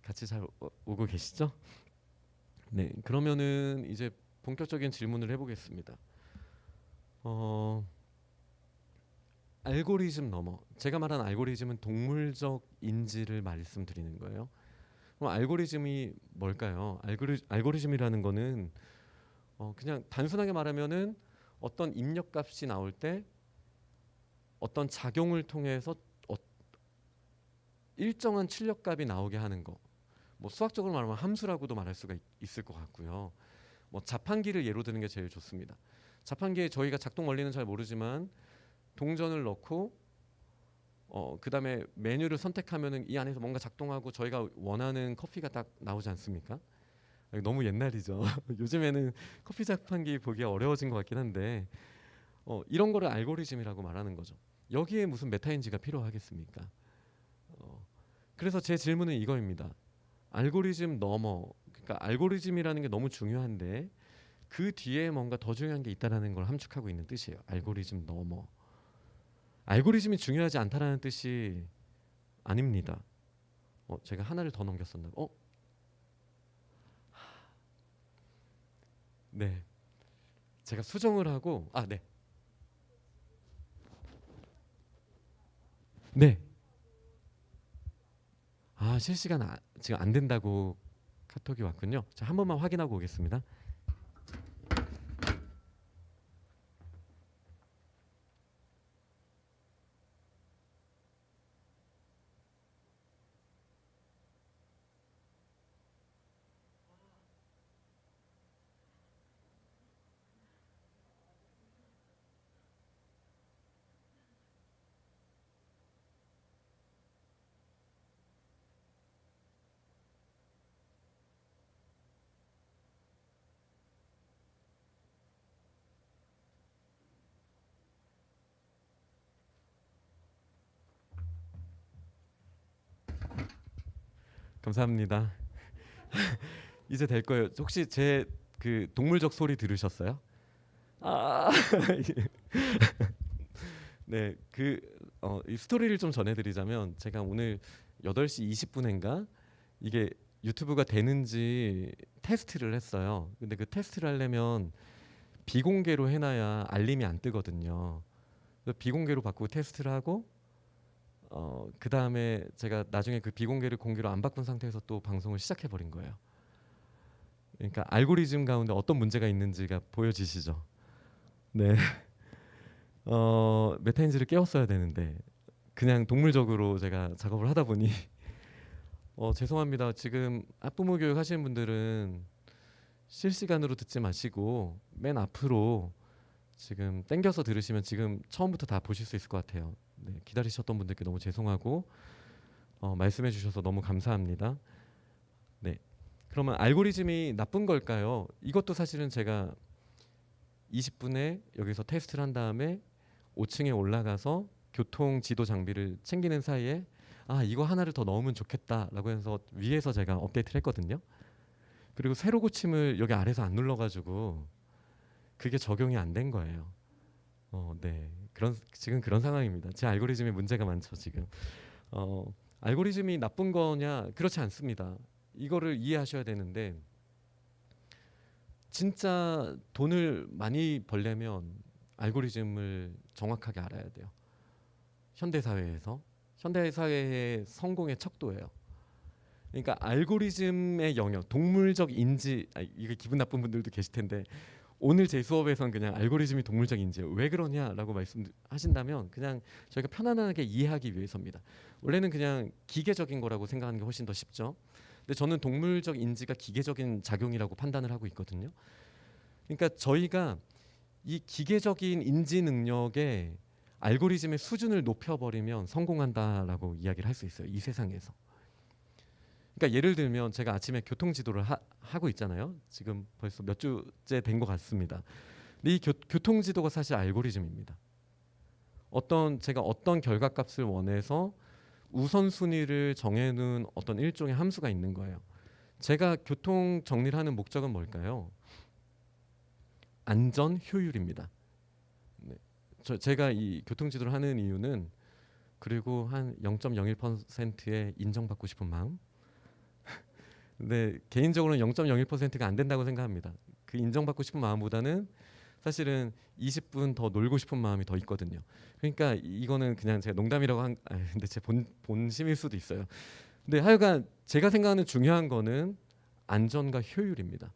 S1: 같이 잘 오고 계시죠? 네, 그러면은 이제 본격적인 질문을 해보겠습니다. 알고리즘 넘어 제가 말한 알고리즘은 동물적 인지를 말씀드리는 거예요. 그럼 알고리즘이 뭘까요? 알고리즘이라는 거는 그냥 단순하게 말하면은 어떤 입력값이 나올 때 어떤 작용을 통해서 일정한 출력값이 나오게 하는 거. 뭐 수학적으로 말하면 함수라고도 말할 수가 있을 것 같고요. 뭐 자판기를 예로 드는 게 제일 좋습니다. 자판기에 저희가 작동 원리는 잘 모르지만 동전을 넣고 그다음에 메뉴를 선택하면은 이 안에서 뭔가 작동하고 저희가 원하는 커피가 딱 나오지 않습니까? 너무 옛날이죠. 요즘에는 커피 자판기 보기가 어려워진 것 같긴 한데 이런 거를 알고리즘이라고 말하는 거죠. 여기에 무슨 메타인지가 필요하겠습니까? 그래서 제 질문은 이거입니다. 알고리즘 넘어 그러니까 알고리즘이라는 게 너무 중요한데 그 뒤에 뭔가 더 중요한 게 있다라는 걸 함축하고 있는 뜻이에요. 알고리즘 넘어. 알고리즘이 중요하지 않다라는 뜻이 아닙니다. 제가 하나를 더 넘겼었나? 네. 제가 수정을 하고 네. 네. 실시간 지금 안 된다고 카톡이 왔군요. 자, 한 번만 확인하고 오겠습니다. 감사합니다. 이제 될 거예요. 혹시 제 그 동물적 소리 들으셨어요? 네, 이 스토리를 좀 전해드리자면 제가 오늘 8시 20분인가 이게 유튜브가 되는지 테스트를 했어요. 근데 그 테스트를 하려면 비공개로 해놔야 알림이 안 뜨거든요. 그래서 비공개로 바꾸고 테스트를 하고 그 다음에 제가 나중에 그 비공개를 공개로 안 바꾼 상태에서 또 방송을 시작해 버린 거예요. 그러니까 알고리즘 가운데 어떤 문제가 있는지가 보여지시죠? 네. 메타인지를 깨웠어야 되는데 그냥 동물적으로 제가 작업을 하다 보니 죄송합니다. 지금 학부모 교육 하시는 분들은 실시간으로 듣지 마시고 맨 앞으로 지금 땡겨서 들으시면 지금 처음부터 다 보실 수 있을 것 같아요. 네, 기다리셨던 분들께 너무 죄송하고 말씀해 주셔서 너무 감사합니다. 네, 그러면 알고리즘이 나쁜 걸까요? 이것도 사실은 제가 20분에 여기서 테스트를 한 다음에 5층에 올라가서 교통 지도 장비를 챙기는 사이에 이거 하나를 더 넣으면 좋겠다라고 해서 위에서 제가 업데이트를 했거든요. 그리고 세로 고침을 여기 아래서 안 눌러가지고 그게 적용이 안 된 거예요. 네, 지금 그런 상황입니다. 제 알고리즘에 문제가 많죠 지금. 알고리즘이 나쁜 거냐? 그렇지 않습니다. 이거를 이해하셔야 되는데 진짜 돈을 많이 벌려면 알고리즘을 정확하게 알아야 돼요. 현대 사회의 성공의 척도예요. 그러니까 알고리즘의 영역, 동물적 인지, 이게 기분 나쁜 분들도 계실 텐데 오늘 제 수업에서는 그냥 알고리즘이 동물적 인지예요. 왜 그러냐라고 말씀하신다면 그냥 저희가 편안하게 이해하기 위해서입니다. 원래는 그냥 기계적인 거라고 생각하는 게 훨씬 더 쉽죠. 근데 저는 동물적 인지가 기계적인 작용이라고 판단을 하고 있거든요. 그러니까 저희가 이 기계적인 인지 능력에 알고리즘의 수준을 높여버리면 성공한다라고 이야기를 할 수 있어요. 이 세상에서. 그러니까 예를 들면 제가 아침에 교통지도를 하고 있잖아요. 지금 벌써 몇 주째 된 것 같습니다. 근데 이 교통지도가 사실 알고리즘입니다. 제가 어떤 결과값을 원해서 우선순위를 정해놓은 어떤 일종의 함수가 있는 거예요. 제가 교통 정리를 하는 목적은 뭘까요? 안전 효율입니다. 네. 제가 이 교통지도를 하는 이유는 그리고 한 0.01%의 인정받고 싶은 마음. 근데 개인적으로는 0.01%가 안 된다고 생각합니다. 그 인정받고 싶은 마음보다는 사실은 20분 더 놀고 싶은 마음이 더 있거든요. 그러니까 이거는 그냥 제가 농담이라고 근데 제 본심일 수도 있어요. 근데 하여간 제가 생각하는 중요한 거는 안전과 효율입니다.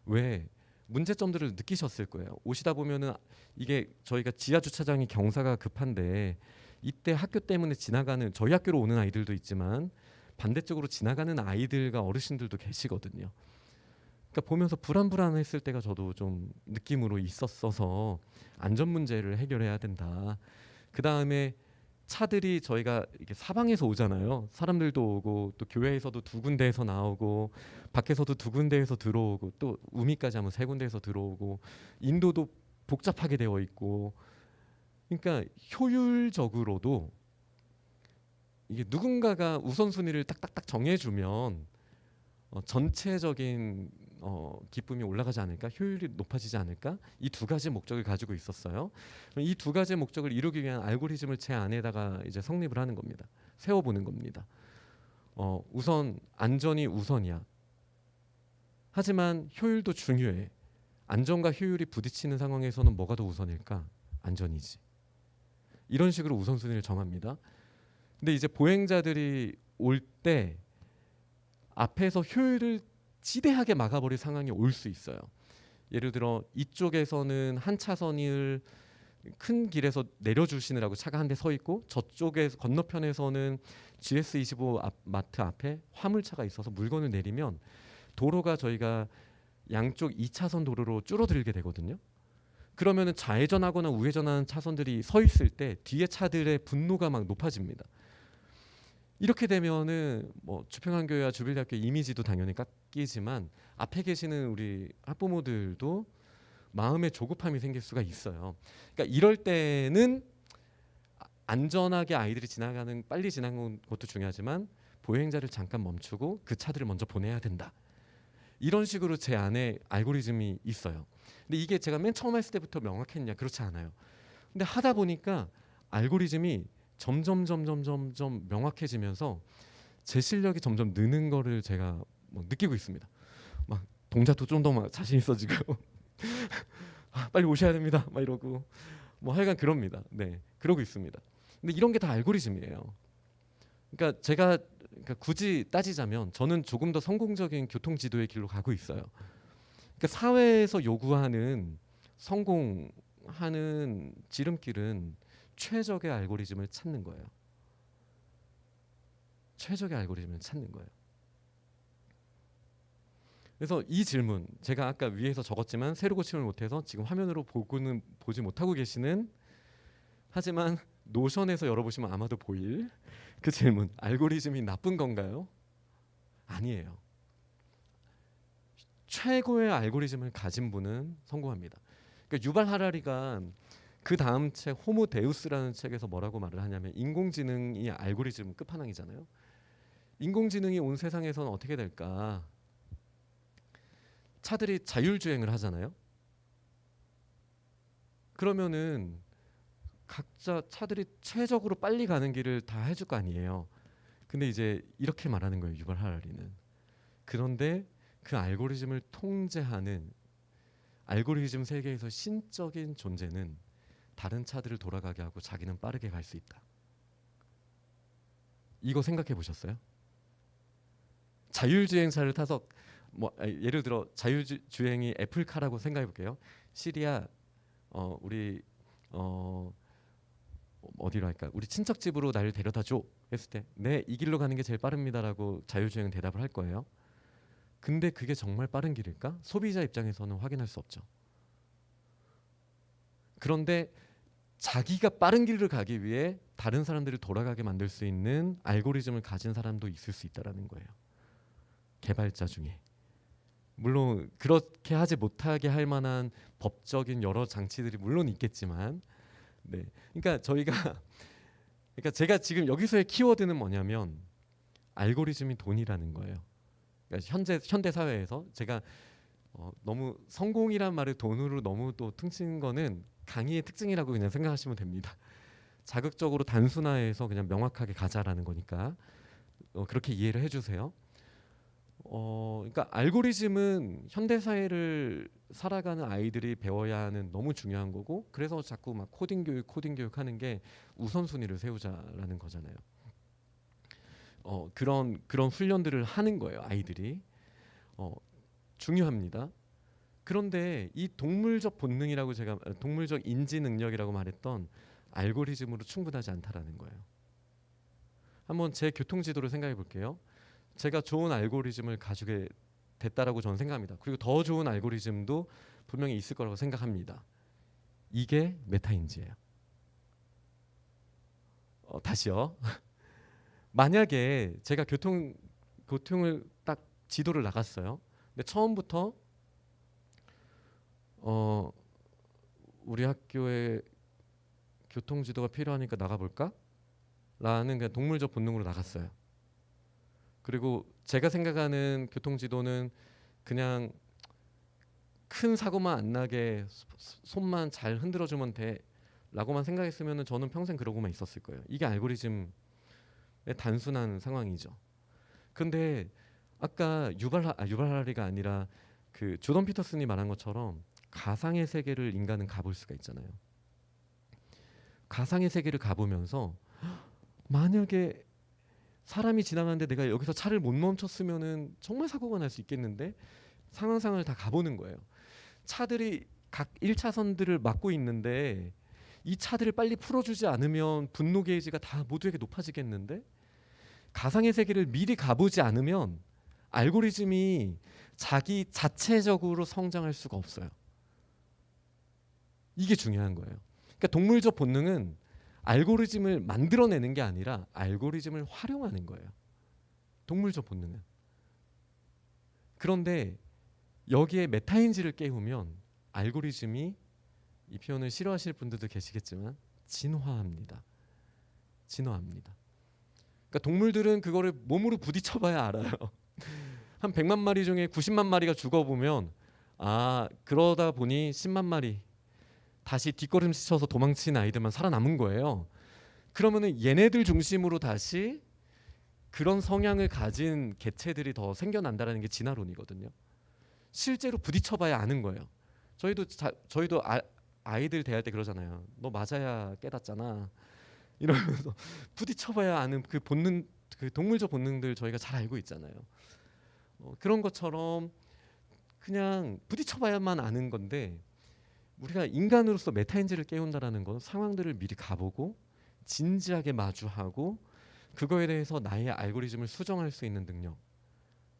S1: 왜? 문제점들을 느끼셨을 거예요. 오시다 보면은 이게 저희가 지하 주차장이 경사가 급한데 이때 학교 때문에 지나가는 저희 학교로 오는 아이들도 있지만 반대쪽으로 지나가는 아이들과 어르신들도 계시거든요. 그러니까 보면서 불안했을 때가 저도 좀 느낌으로 있었어서 안전 문제를 해결해야 된다. 그 다음에 차들이 저희가 이렇게 사방에서 오잖아요. 사람들도 오고 또 교회에서도 두 군데에서 나오고 밖에서도 두 군데에서 들어오고 또 우미까지 하면 세 군데에서 들어오고 인도도 복잡하게 되어 있고 그러니까 효율적으로도 이게 누군가가 우선순위를 딱딱딱 정해주면 전체적인 기쁨이 올라가지 않을까, 효율이 높아지지 않을까, 이 두 가지 목적을 가지고 있었어요. 이 두 가지 목적을 이루기 위한 알고리즘을 제 안에다가 이제 성립을 하는 겁니다. 세워보는 겁니다. 우선 안전이 우선이야. 하지만 효율도 중요해. 안전과 효율이 부딪히는 상황에서는 뭐가 더 우선일까? 안전이지. 이런 식으로 우선순위를 정합니다. 근데 이제 보행자들이 올 때 앞에서 효율을 지대하게 막아버릴 상황이 올 수 있어요. 예를 들어 이쪽에서는 한 차선을 큰 길에서 내려주시느라고 차가 한 대 서 있고 저쪽에 건너편에서는 GS25 마트 앞에 화물차가 있어서 물건을 내리면 도로가 저희가 양쪽 2차선 도로로 줄어들게 되거든요. 그러면은 좌회전하거나 우회전하는 차선들이 서 있을 때 뒤에 차들의 분노가 막 높아집니다. 이렇게 되면은 뭐 주평안교회와 주빌대학교 이미지도 당연히 깎이지만 앞에 계시는 우리 학부모들도 마음의 조급함이 생길 수가 있어요. 그러니까 이럴 때는 안전하게 아이들이 빨리 지나가는 것도 중요하지만 보행자를 잠깐 멈추고 그 차들을 먼저 보내야 된다. 이런 식으로 제 안에 알고리즘이 있어요. 근데 이게 제가 맨 처음 했을 때부터 명확했냐? 그렇지 않아요. 근데 하다 보니까 알고리즘이 점점 명확해지면서 제 실력이 점점 느는 거를 제가 뭐 느끼고 있습니다. 막 동작도 좀 더 막 자신 있어지고 아, 빨리 오셔야 됩니다. 막 이러고 뭐 하여간 그럽니다. 네, 그러고 있습니다. 근데 이런 게 다 알고리즘이에요. 그러니까 제가 굳이 따지자면 저는 조금 더 성공적인 교통 지도의 길로 가고 있어요. 그러니까 사회에서 요구하는 성공하는 지름길은 최적의 알고리즘을 찾는 거예요. 최적의 알고리즘을 찾는 거예요. 그래서 이 질문 제가 아까 위에서 적었지만 새로 고침을 못해서 지금 화면으로 보지 못하고 계시는, 하지만 노션에서 열어보시면 아마도 보일 그 질문, 알고리즘이 나쁜 건가요? 아니에요. 최고의 알고리즘을 가진 분은 성공합니다. 그러니까 유발 하라리가 그 다음 책 호모 데우스라는 책에서 뭐라고 말을 하냐면 인공지능이 알고리즘 끝판왕이잖아요. 인공지능이 온 세상에서는 어떻게 될까? 차들이 자율주행을 하잖아요. 그러면은 각자 차들이 최적으로 빨리 가는 길을 다 해줄 거 아니에요. 근데 이제 이렇게 말하는 거예요, 유발 하라리는. 그런데 그 알고리즘을 통제하는 알고리즘 세계에서 신적인 존재는 다른 차들을 돌아가게 하고 자기는 빠르게 갈 수 있다. 이거 생각해 보셨어요? 자율주행차를 타서 예를 들어 자율주행이 애플카라고 생각해 볼게요. 시리야, 우리 어디로 할까? 우리 친척 집으로 날 데려다 줘 했을 때, 네, 이 길로 가는 게 제일 빠릅니다라고 자율주행은 대답을 할 거예요. 근데 그게 정말 빠른 길일까? 소비자 입장에서는 확인할 수 없죠. 그런데 자기가 빠른 길을 가기 위해 다른 사람들을 돌아가게 만들 수 있는 알고리즘을 가진 사람도 있을 수 있다라는 거예요. 개발자 중에. 물론 그렇게 하지 못하게 할 만한 법적인 여러 장치들이 물론 있겠지만, 네. 그러니까 그러니까 제가 지금 여기서의 키워드는 뭐냐면 알고리즘이 돈이라는 거예요. 그러니까 현대 사회에서 제가 너무 성공이란 말을 돈으로 너무 또 퉁친 거는 강의의 특징이라고 그냥 생각하시면 됩니다. 자극적으로 단순화해서 그냥 명확하게 가자라는 거니까 그렇게 이해를 해주세요. 그러니까 알고리즘은 현대 사회를 살아가는 아이들이 배워야 하는 너무 중요한 거고, 그래서 자꾸 막 코딩 교육 하는 게 우선순위를 세우자라는 거잖아요. 그런 훈련들을 하는 거예요, 아이들이. 중요합니다. 그런데 이 동물적 본능이라고 제가 동물적 인지 능력이라고 말했던 알고리즘으로 충분하지 않다라는 거예요. 한번 제 교통 지도를 생각해 볼게요. 제가 좋은 알고리즘을 가지게 됐다라고 저는 생각합니다. 그리고 더 좋은 알고리즘도 분명히 있을 거라고 생각합니다. 이게 메타인지예요. 다시요. 만약에 제가 교통을 딱 지도를 나갔어요. 근데 처음부터 우리 학교에 교통 지도가 필요하니까 나가볼까? 라는 그냥 동물적 본능으로 나갔어요. 그리고 제가 생각하는 교통 지도는 그냥 큰 사고만 안 나게 손만 잘 흔들어주면 돼 라고만 생각했으면 저는 평생 그러고만 있었을 거예요. 이게 알고리즘의 단순한 상황이죠. 근데 아까 유발 하라리가 아니라 그 조던 피터슨이 말한 것처럼 가상의 세계를 인간은 가볼 수가 있잖아요. 가상의 세계를 가보면서 만약에 사람이 지나가는데 내가 여기서 차를 못 멈췄으면은 정말 사고가 날 수 있겠는데, 상황상을 다 가보는 거예요. 차들이 각 1차선들을 막고 있는데 이 차들을 빨리 풀어주지 않으면 분노 게이지가 다 모두에게 높아지겠는데, 가상의 세계를 미리 가보지 않으면 알고리즘이 자기 자체적으로 성장할 수가 없어요. 이게 중요한 거예요. 그러니까 동물적 본능은 알고리즘을 만들어내는 게 아니라 알고리즘을 활용하는 거예요. 동물적 본능은. 그런데 여기에 메타인지를 깨우면 알고리즘이, 이 표현을 싫어하실 분들도 계시겠지만, 진화합니다. 진화합니다. 그러니까 동물들은 그거를 몸으로 부딪혀봐야 알아요. 한 100만 마리 중에 90만 마리가 죽어보면, 그러다 보니 10만 마리 다시 뒷걸음질 쳐서 도망친 아이들만 살아남은 거예요. 그러면은 얘네들 중심으로 다시 그런 성향을 가진 개체들이 더 생겨난다라는 게 진화론이거든요. 실제로 부딪혀봐야 아는 거예요. 저희도 아이들 대할 때 그러잖아요. 너 맞아야 깨닫잖아. 이러면서 부딪혀봐야 아는 그 본능, 그 동물적 본능들 저희가 잘 알고 있잖아요. 그런 것처럼 그냥 부딪혀봐야만 아는 건데, 우리가 인간으로서 메타인지를 깨운다라는 건 상황들을 미리 가보고 진지하게 마주하고 그거에 대해서 나의 알고리즘을 수정할 수 있는 능력,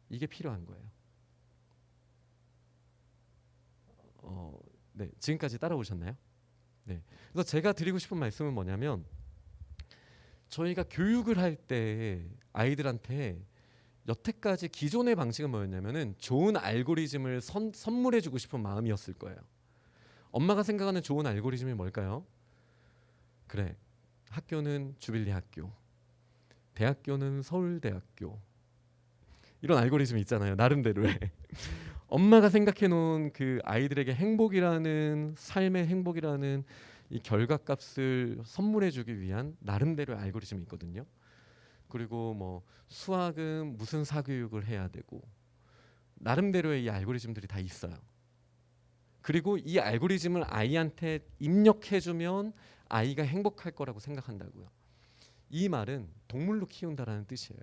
S1: 이게 필요한 거예요. 네, 지금까지 따라오셨나요? 네. 그래서 제가 드리고 싶은 말씀은 뭐냐면, 저희가 교육을 할 때 아이들한테 여태까지 기존의 방식은 뭐였냐면은 좋은 알고리즘을 선물해주고 싶은 마음이었을 거예요. 엄마가 생각하는 좋은 알고리즘이 뭘까요? 그래, 학교는 주빌리 학교, 대학교는 서울대학교, 이런 알고리즘이 있잖아요. 나름대로의 엄마가 생각해 놓은 그 아이들에게 행복이라는, 삶의 행복이라는 이 결과값을 선물해주기 위한 나름대로의 알고리즘이 있거든요. 그리고 뭐 수학은 무슨 사교육을 해야 되고, 나름대로의 이 알고리즘들이 다 있어요. 그리고 이 알고리즘을 아이한테 입력해주면 아이가 행복할 거라고 생각한다고요. 이 말은 동물로 키운다라는 뜻이에요.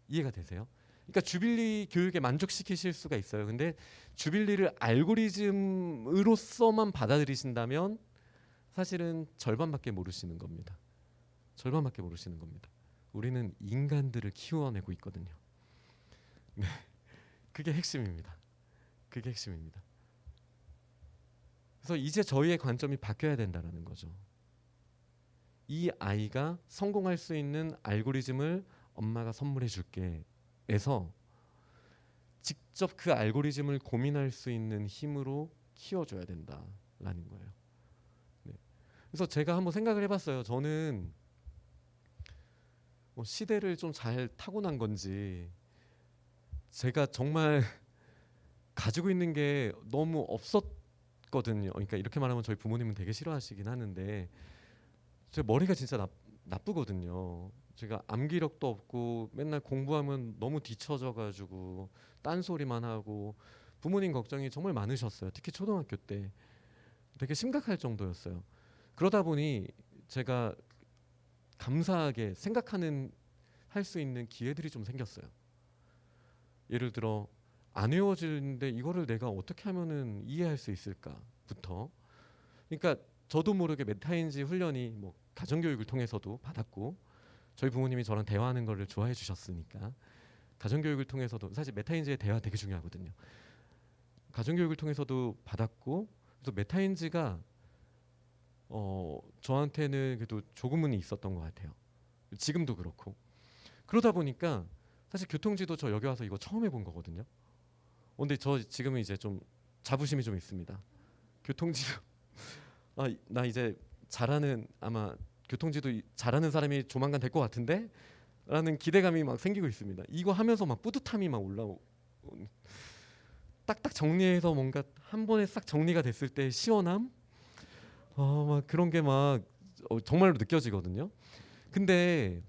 S1: 이해가 되세요? 그러니까 주빌리 교육에 만족시키실 수가 있어요. 근데 주빌리를 알고리즘으로서만 받아들이신다면 사실은 절반밖에 모르시는 겁니다. 절반밖에 모르시는 겁니다. 우리는 인간들을 키워내고 있거든요. 네, 그게 핵심입니다. 그게 핵심입니다. 그래서 이제 저희의 관점이 바뀌어야 된다는 거죠. 이 아이가 성공할 수 있는 알고리즘을 엄마가 선물해 줄게 에서 직접 그 알고리즘을 고민할 수 있는 힘으로 키워줘야 된다라는 거예요. 네. 그래서 제가 한번 생각을 해봤어요. 저는 뭐 시대를 좀 잘 타고난 건지 제가 정말 가지고 있는 게 너무 없었거든요. 그러니까 이렇게 말하면 저희 부모님은 되게 싫어하시긴 하는데, 제 머리가 진짜 나쁘거든요. 제가 암기력도 없고 맨날 공부하면 너무 뒤처져가지고 딴소리만 하고, 부모님 걱정이 정말 많으셨어요. 특히 초등학교 때 되게 심각할 정도였어요. 그러다 보니 제가 감사하게 생각하는, 할 수 있는 기회들이 좀 생겼어요. 예를 들어 안 외워지는데 이거를 내가 어떻게 하면은 이해할 수 있을까부터. 그러니까 저도 모르게 메타인지 훈련이 뭐 가정교육을 통해서도 받았고, 저희 부모님이 저랑 대화하는 거를 좋아해 주셨으니까 가정교육을 통해서도, 사실 메타인지의 대화 되게 중요하거든요. 가정교육을 통해서도 받았고, 그래서 메타인지가 저한테는 그래도 조금은 있었던 것 같아요. 지금도 그렇고. 그러다 보니까 사실 교통지도 저 여기 와서 이거 처음 해본 거거든요. 근데 저 지금은 이제 좀 자부심이 좀 있습니다. 교통지도 나 이제 잘하는, 아마 교통지도 잘하는 사람이 조만간 될 것 같은데 라는 기대감이 막 생기고 있습니다. 이거 하면서 막 뿌듯함이 막 올라오, 딱딱 정리해서 뭔가 한 번에 싹 정리가 됐을 때 시원함, 막 그런 게 막 정말로 느껴지거든요. 근데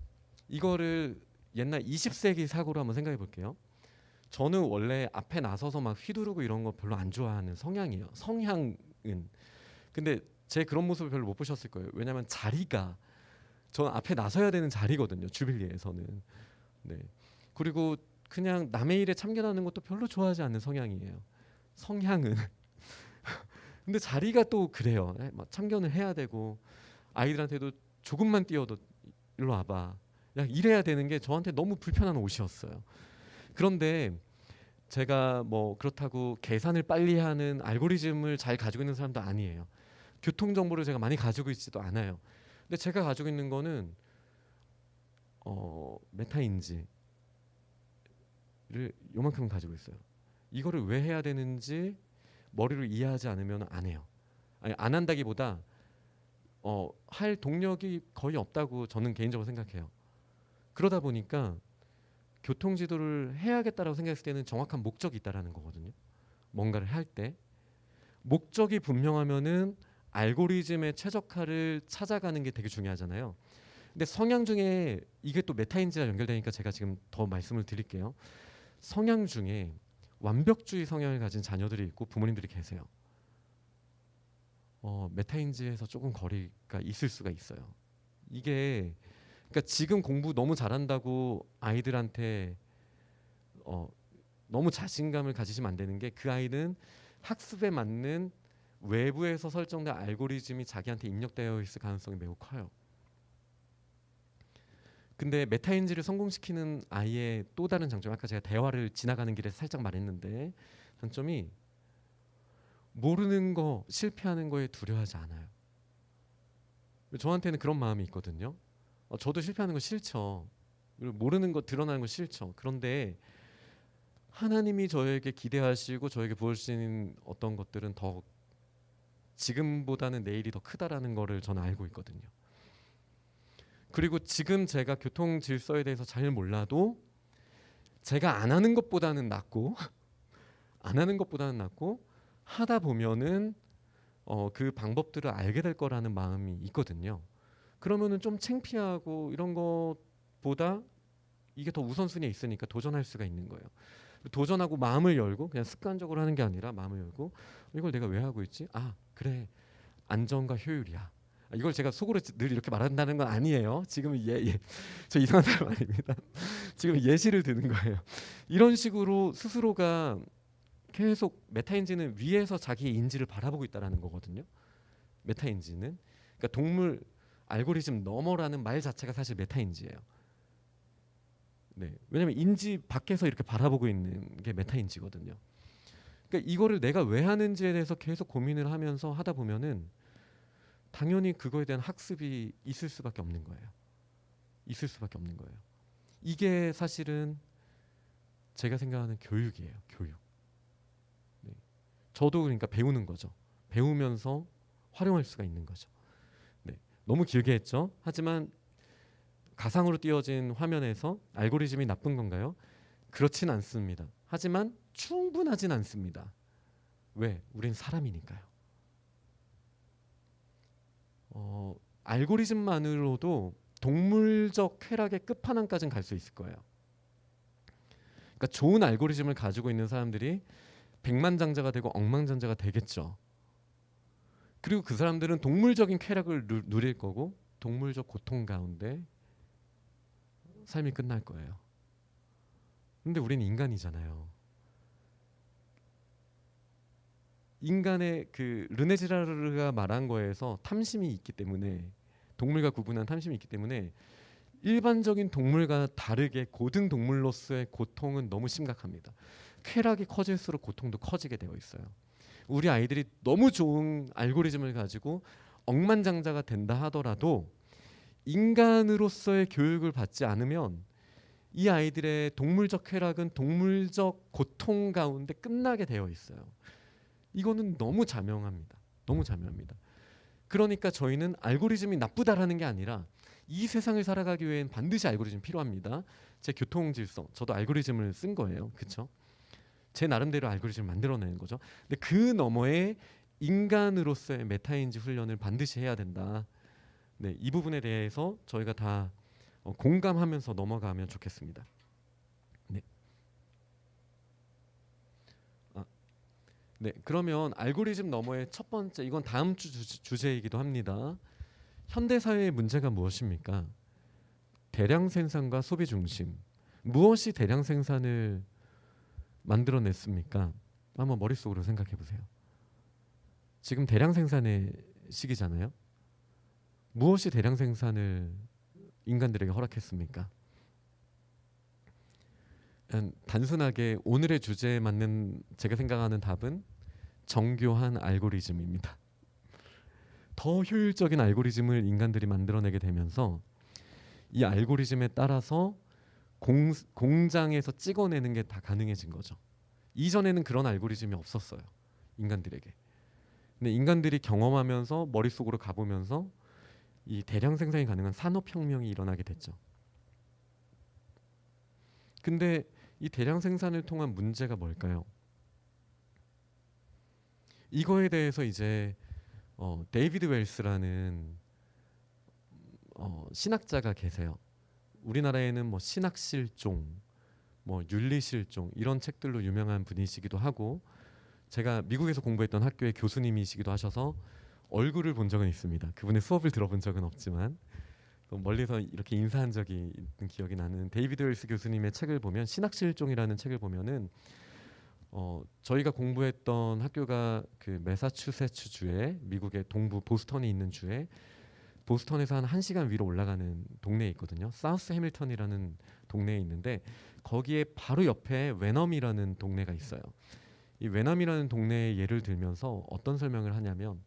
S1: 이거를 옛날 20세기 사고로 한번 생각해 볼게요. 저는 원래 앞에 나서서 막 휘두르고 이런 거 별로 안 좋아하는 성향이에요. 성향은. 근데 제 그런 모습을 별로 못 보셨을 거예요. 왜냐하면 자리가, 저는 앞에 나서야 되는 자리거든요. 주빌리에서는. 네. 그리고 그냥 남의 일에 참견하는 것도 별로 좋아하지 않는 성향이에요. 성향은. 근데 자리가 또 그래요. 막 참견을 해야 되고, 아이들한테도 조금만 뛰어도 일로 와봐, 야, 이래야 되는 게 저한테 너무 불편한 옷이었어요. 그런데 제가 뭐 그렇다고 계산을 빨리 하는 알고리즘을 잘 가지고 있는 사람도 아니에요. 교통 정보를 제가 많이 가지고 있지도 않아요. 근데 제가 가지고 있는 거는 메타인지를 요만큼은 가지고 있어요. 이거를 왜 해야 되는지 머리로 이해하지 않으면 안 해요. 아니, 안 한다기보다 할 동력이 거의 없다고 저는 개인적으로 생각해요. 그러다 보니까 교통지도를 해야겠다라고 생각했을 때는 정확한 목적이 있다라는 거거든요. 뭔가를 할 때 목적이 분명하면은 알고리즘의 최적화를 찾아가는 게 되게 중요하잖아요. 근데 성향 중에 이게 또 메타인지랑 연결되니까 제가 지금 더 말씀을 드릴게요. 성향 중에 완벽주의 성향을 가진 자녀들이 있고 부모님들이 계세요. 메타인지에서 조금 거리가 있을 수가 있어요. 이게 그러니까 지금 공부 너무 잘한다고 아이들한테 너무 자신감을 가지시면 안 되는 게, 그 아이는 학습에 맞는 외부에서 설정된 알고리즘이 자기한테 입력되어 있을 가능성이 매우 커요. 근데 메타인지를 성공시키는 아이의 또 다른 장점, 아까 제가 대화를 지나가는 길에 살짝 말했는데, 장점이 모르는 거, 실패하는 거에 두려워하지 않아요. 저한테는 그런 마음이 있거든요. 저도 실패하는 거 싫죠. 그리고 모르는 거 드러나는 거 싫죠. 그런데 하나님이 저에게 기대하시고 저에게 부어주신 어떤 것들은 더 지금보다는 내일이 더 크다라는 거를 저는 알고 있거든요. 그리고 지금 제가 교통 질서에 대해서 잘 몰라도 제가 안 하는 것보다는 낫고 안 하는 것보다는 낫고 하다 보면은 그 방법들을 알게 될 거라는 마음이 있거든요. 그러면은 좀 창피하고 이런 것보다 이게 더 우선순위에 있으니까 도전할 수가 있는 거예요. 도전하고 마음을 열고, 그냥 습관적으로 하는 게 아니라 마음을 열고, 이걸 내가 왜 하고 있지? 아, 그래, 안정과 효율이야. 이걸 제가 속으로 늘 이렇게 말한다는 건 아니에요. 지금 저 이상한 사람 아닙니다. 지금 예시를 드는 거예요. 이런 식으로 스스로가 계속, 메타인지는 위에서 자기의 인지를 바라보고 있다라는 거거든요. 메타인지는, 그러니까 동물 알고리즘 너머라는 말 자체가 사실 메타인지예요. 네, 왜냐면 인지 밖에서 이렇게 바라보고 있는 게 메타인지거든요. 그러니까 이거를 내가 왜 하는지에 대해서 계속 고민을 하면서 하다 보면은 당연히 그거에 대한 학습이 있을 수밖에 없는 거예요. 있을 수밖에 없는 거예요. 이게 사실은 제가 생각하는 교육이에요. 교육. 네. 저도 그러니까 배우는 거죠. 배우면서 활용할 수가 있는 거죠. 네. 너무 길게 했죠. 하지만 가상으로 띄어진 화면에서 알고리즘이 나쁜 건가요? 그렇진 않습니다. 하지만 충분하진 않습니다. 왜? 우린 사람이니까요. 알고리즘만으로도 동물적 쾌락의 끝판왕까지는 갈 수 있을 거예요. 그러니까 좋은 알고리즘을 가지고 있는 사람들이 백만장자가 되고 억만장자가 되겠죠. 그리고 그 사람들은 동물적인 쾌락을 누릴 거고 동물적 고통 가운데 삶이 끝날 거예요. 근데 우리는 인간이잖아요. 인간의 그 르네지라르가 말한 거에서 탐심이 있기 때문에, 동물과 구분한 탐심이 있기 때문에 일반적인 동물과 다르게 고등 동물로서의 고통은 너무 심각합니다. 쾌락이 커질수록 고통도 커지게 되어 있어요. 우리 아이들이 너무 좋은 알고리즘을 가지고 억만장자가 된다 하더라도 인간으로서의 교육을 받지 않으면 이 아이들의 동물적 쾌락은 동물적 고통 가운데 끝나게 되어 있어요. 이거는 너무 자명합니다. 너무 자명합니다. 그러니까 저희는 알고리즘이 나쁘다라는 게 아니라 이 세상을 살아가기 위해는 반드시 알고리즘이 필요합니다. 제 교통 질서, 저도 알고리즘을 쓴 거예요. 그렇죠? 제 나름대로 알고리즘을 만들어내는 거죠. 근데 그 너머에 인간으로서의 메타인지 훈련을 반드시 해야 된다. 네, 이 부분에 대해서 저희가 다 공감하면서 넘어가면 좋겠습니다. 네. 네, 그러면 알고리즘 너머의 첫 번째, 이건 다음 주제이기도 합니다. 현대 사회의 문제가 무엇입니까? 대량 생산과 소비 중심. 무엇이 대량 생산을 만들어냈습니까? 한번 머릿속으로 생각해 보세요. 지금 대량 생산의 시기잖아요. 무엇이 대량 생산을 인간들에게 허락했습니까? 단순하게 오늘의 주제에 맞는 제가 생각하는 답은 정교한 알고리즘입니다. 더 효율적인 알고리즘을 인간들이 만들어내게 되면서 이 알고리즘에 따라서 공장에서 찍어내는 게 다 가능해진 거죠. 이전에는 그런 알고리즘이 없었어요. 인간들에게. 근데 인간들이 경험하면서 머릿속으로 가보면서 이 대량 생산이 가능한 산업혁명이 일어나게 됐죠. 근데 이 대량 생산을 통한 문제가 뭘까요? 이거에 대해서 이제 데이비드 웰스라는 신학자가 계세요. 우리나라에는 뭐 신학실종, 뭐 윤리실종 이런 책들로 유명한 분이시기도 하고, 제가 미국에서 공부했던 학교의 교수님이시기도 하셔서 얼굴을 본 적은 있습니다. 그분의 수업을 들어본 적은 없지만 멀리서 이렇게 인사한 적이 있는 기억이 나는 데이비드 웰스 교수님의 책을 보면, 신학실종이라는 책을 보면은 저희가 공부했던 학교가 그 매사추세츠 주에, 미국의 동부 보스턴이 있는 주에, 보스턴에서 한 1시간 위로 올라가는 동네에 있거든요. 사우스 해밀턴이라는 동네에 있는데, 거기에 바로 옆에 웨넘이라는 동네가 있어요. 이 웨넘이라는 동네의 예를 들면서 어떤 설명을 하냐면,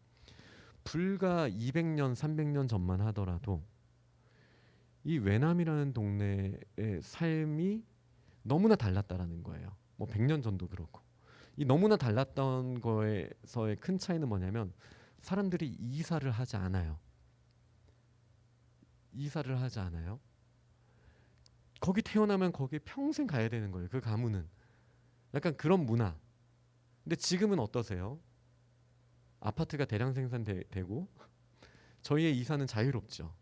S1: 불과 200년, 300년 전만 하더라도 이 웨남이라는 동네의 삶이 너무나 달랐다라는 거예요. 뭐 100년 전도 그렇고. 이 너무나 달랐던 거에서의 큰 차이는 뭐냐면, 사람들이 이사를 하지 않아요. 이사를 하지 않아요. 거기 태어나면 거기 평생 가야 되는 거예요. 그 가문은. 약간 그런 문화. 근데 지금은 어떠세요? 아파트가 대량 생산되고 저희의 이사는 자유롭죠.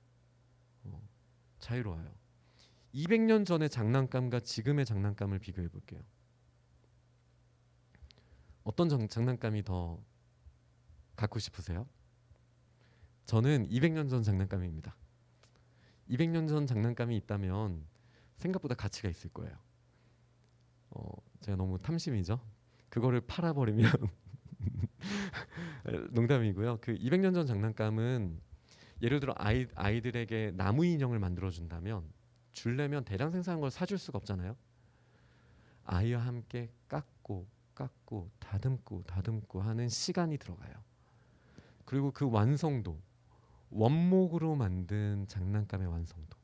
S1: 자유로워요. 200년 전의 장난감과 지금의 장난감을 비교해 볼게요. 어떤 장난감이 더 갖고 싶으세요? 저는 200년 전 장난감입니다. 200년 전 장난감이 있다면 생각보다 가치가 있을 거예요. 제가 너무 탐심이죠. 그거를 팔아버리면 농담이고요. 그 200년 전 장난감은 예를 들어 아이들에게 나무 인형을 만들어 준다면, 줄려면 대량 생산한 걸 사줄 수가 없잖아요. 아이와 함께 깎고 다듬고 하는 시간이 들어가요. 그리고 그 완성도, 원목으로 만든 장난감의 완성도,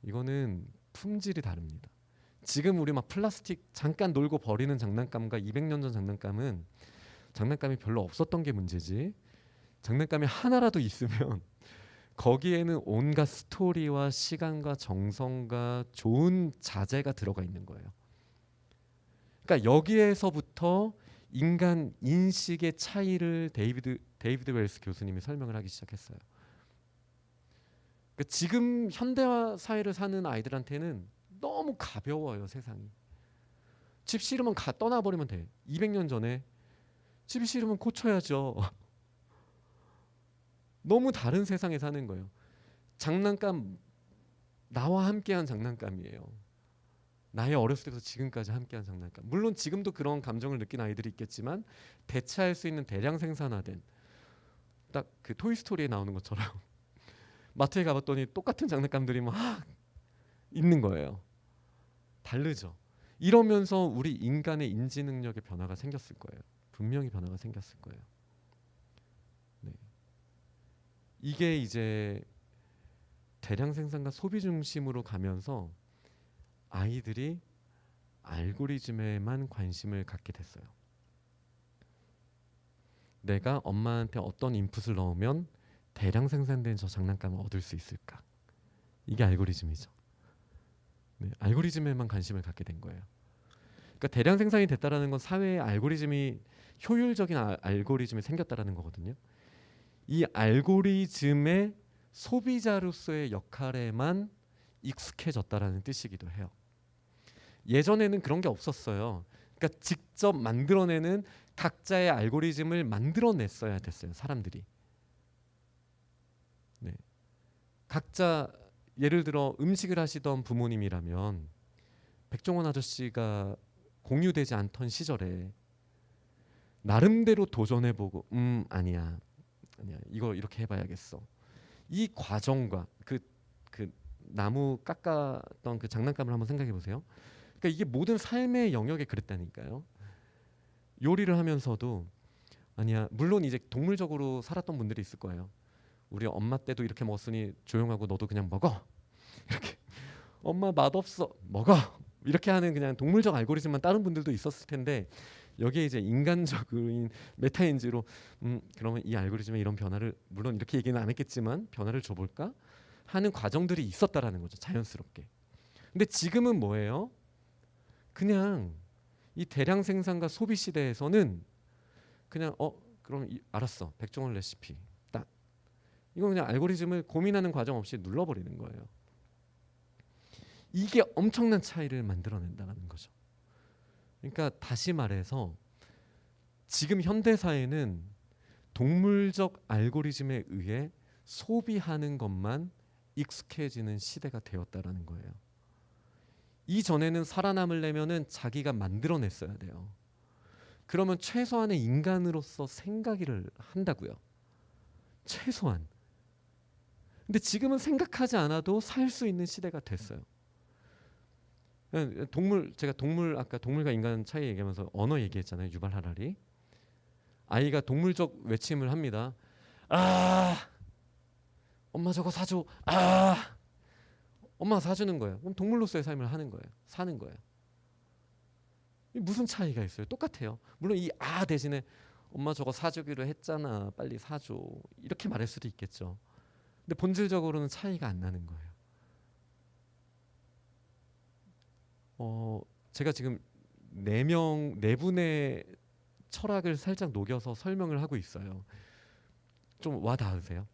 S1: 이거는 품질이 다릅니다. 지금 우리 막 플라스틱 잠깐 놀고 버리는 장난감과 200년 전 장난감은, 장난감이 별로 없었던 게 문제지, 장난감이 하나라도 있으면 거기에는 온갖 스토리와 시간과 정성과 좋은 자재가 들어가 있는 거예요. 그러니까 여기에서부터 인간 인식의 차이를 데이비드 웰스 교수님이 설명을 하기 시작했어요. 그러니까 지금 현대화 사회를 사는 아이들한테는 너무 가벼워요, 세상이. 집 싫으면 떠나버리면 돼. 200년 전에 집 싫으면 고쳐야죠. 너무 다른 세상에 사는 거예요. 장난감, 나와 함께한 장난감이에요. 나의 어렸을 때부터 지금까지 함께한 장난감. 물론 지금도 그런 감정을 느낀 아이들이 있겠지만, 대체할 수 있는 대량 생산화된, 딱 그 토이스토리에 나오는 것처럼 마트에 가봤더니 똑같은 장난감들이 막 있는 거예요. 다르죠. 이러면서 우리 인간의 인지 능력의 변화가 생겼을 거예요. 분명히 변화가 생겼을 거예요. 네. 이게 이제 대량 생산과 소비 중심으로 가면서 아이들이 알고리즘에만 관심을 갖게 됐어요. 내가 엄마한테 어떤 인풋을 넣으면 대량 생산된 저 장난감을 얻을 수 있을까? 이게 알고리즘이죠. 네, 알고리즘에만 관심을 갖게 된 거예요. 그러니까 대량 생산이 됐다라는 건 사회의 알고리즘이, 효율적인 알고리즘이 생겼다라는 거거든요. 이 알고리즘의 소비자로서의 역할에만 익숙해졌다라는 뜻이기도 해요. 예전에는 그런 게 없었어요. 그러니까 직접 만들어내는 각자의 알고리즘을 만들어냈어야 됐어요, 사람들이. 네. 각자, 예를 들어 음식을 하시던 부모님이라면 백종원 아저씨가 공유되지 않던 시절에 나름대로 도전해보고, 아니야 이거 이렇게 해봐야겠어, 이 과정과 그 나무 깎았던 그 장난감을 한번 생각해 보세요. 그러니까 이게 모든 삶의 영역에 그랬다니까요. 요리를 하면서도, 아니야, 물론 이제 동물적으로 살았던 분들이 있을 거예요. 우리 엄마 때도 이렇게 먹었으니 조용하고 너도 그냥 먹어, 이렇게. 엄마 맛없어, 먹어, 이렇게 하는 그냥 동물적 알고리즘만 따른 분들도 있었을 텐데, 여기에 이제 인간적인 메타인지로 그러면 이 알고리즘에 이런 변화를, 물론 이렇게 얘기는 안 했겠지만 변화를 줘볼까 하는 과정들이 있었다라는 거죠, 자연스럽게. 근데 지금은 뭐예요? 그냥 이 대량 생산과 소비 시대에서는 그냥 그럼 알았어, 백종원 레시피 딱 이건 그냥 알고리즘을 고민하는 과정 없이 눌러버리는 거예요. 이게 엄청난 차이를 만들어낸다는 거죠. 그러니까 다시 말해서 지금 현대 사회는 동물적 알고리즘에 의해 소비하는 것만 익숙해지는 시대가 되었다라는 거예요. 이전에는 살아남으려면은 자기가 만들어냈어야 돼요. 그러면 최소한의 인간으로서 생각을 한다고요. 최소한. 근데 지금은 생각하지 않아도 살 수 있는 시대가 됐어요. 제가 아까 동물과 인간 차이 얘기하면서 언어 얘기했잖아요. 유발 하라리. 아이가 동물적 외침을 합니다. 아, 엄마 저거 사줘. 아, 엄마가 사주는 거예요. 그럼 동물로서의 삶을 하는 거예요. 사는 거예요. 무슨 차이가 있어요? 똑같아요. 물론 이 아 대신에 엄마 저거 사주기로 했잖아. 빨리 사줘. 이렇게 말할 수도 있겠죠. 근데 본질적으로는 차이가 안 나는 거예요. 제가 지금 네 분의 철학을 살짝 녹여서 설명을 하고 있어요. 좀 와 닿으세요?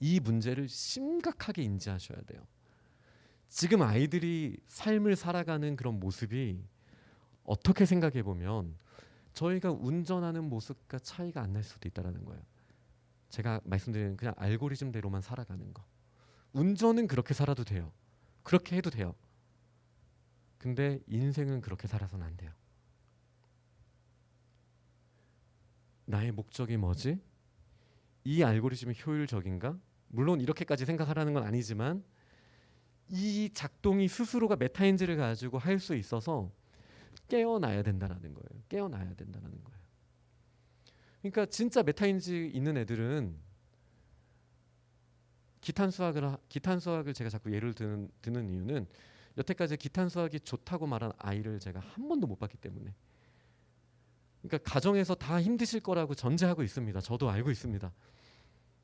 S1: 이 문제를 심각하게 인지하셔야 돼요. 지금 아이들이 삶을 살아가는 그런 모습이 어떻게 생각해 보면 저희가 운전하는 모습과 차이가 안 날 수도 있다는 거예요. 제가 말씀드리는 그냥 알고리즘대로만 살아가는 거. 운전은 그렇게 살아도 돼요. 그렇게 해도 돼요. 근데 인생은 그렇게 살아서는 안 돼요. 나의 목적이 뭐지? 이 알고리즘이 효율적인가? 물론 이렇게까지 생각하라는 건 아니지만 이 작동이 스스로가 메타인지를 가지고 할 수 있어서 깨어나야 된다는 거예요. 깨어나야 된다는 거예요. 그러니까 진짜 메타인지 있는 애들은 기탄 수학을 제가 자꾸 예를 드는 이유는 여태까지 기탄 수학이 좋다고 말한 아이를 제가 한 번도 못 봤기 때문에. 그러니까 가정에서 다 힘드실 거라고 전제하고 있습니다. 저도 알고 있습니다.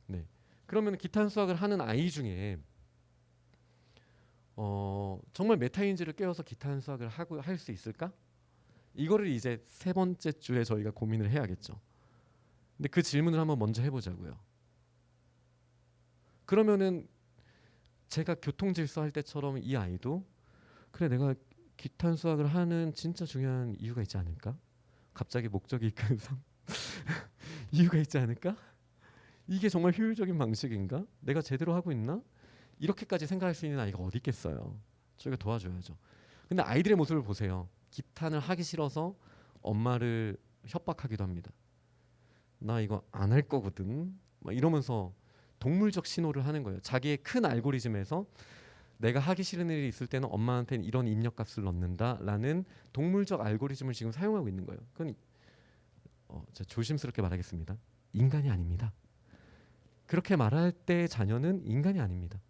S1: 네. 그러면 기탄 수학을 하는 아이 중에 정말 메타인지를 깨워서 기탄 수학을 할 수 있을까? 이거를 이제 세 번째 주에 저희가 고민을 해야겠죠. 근데 그 질문을 한번 먼저 해보자고요. 그러면은 제가 교통질서 할 때처럼 이 아이도 그래 내가 기탄 수학을 하는 진짜 중요한 이유가 있지 않을까? 갑자기 목적이 이끄는 이유가 있지 않을까? 이게 정말 효율적인 방식인가? 내가 제대로 하고 있나? 이렇게까지 생각할 수 있는 아이가 어디 있겠어요. 저희가 도와줘야죠. 근데 아이들의 모습을 보세요. 기탄을 하기 싫어서 엄마를 협박하기도 합니다. 나 이거 안 할 거거든. 막 이러면서 동물적 신호를 하는 거예요. 자기의 큰 알고리즘에서 내가 하기 싫은 일이 있을 때는 엄마한테는 이런 입력값을 넣는다라는 동물적 알고리즘을 지금 사용하고 있는 거예요. 그건 제가 조심스럽게 말하겠습니다. 인간이 아닙니다. 그렇게 말할 때 자녀는 인간이 아닙니다.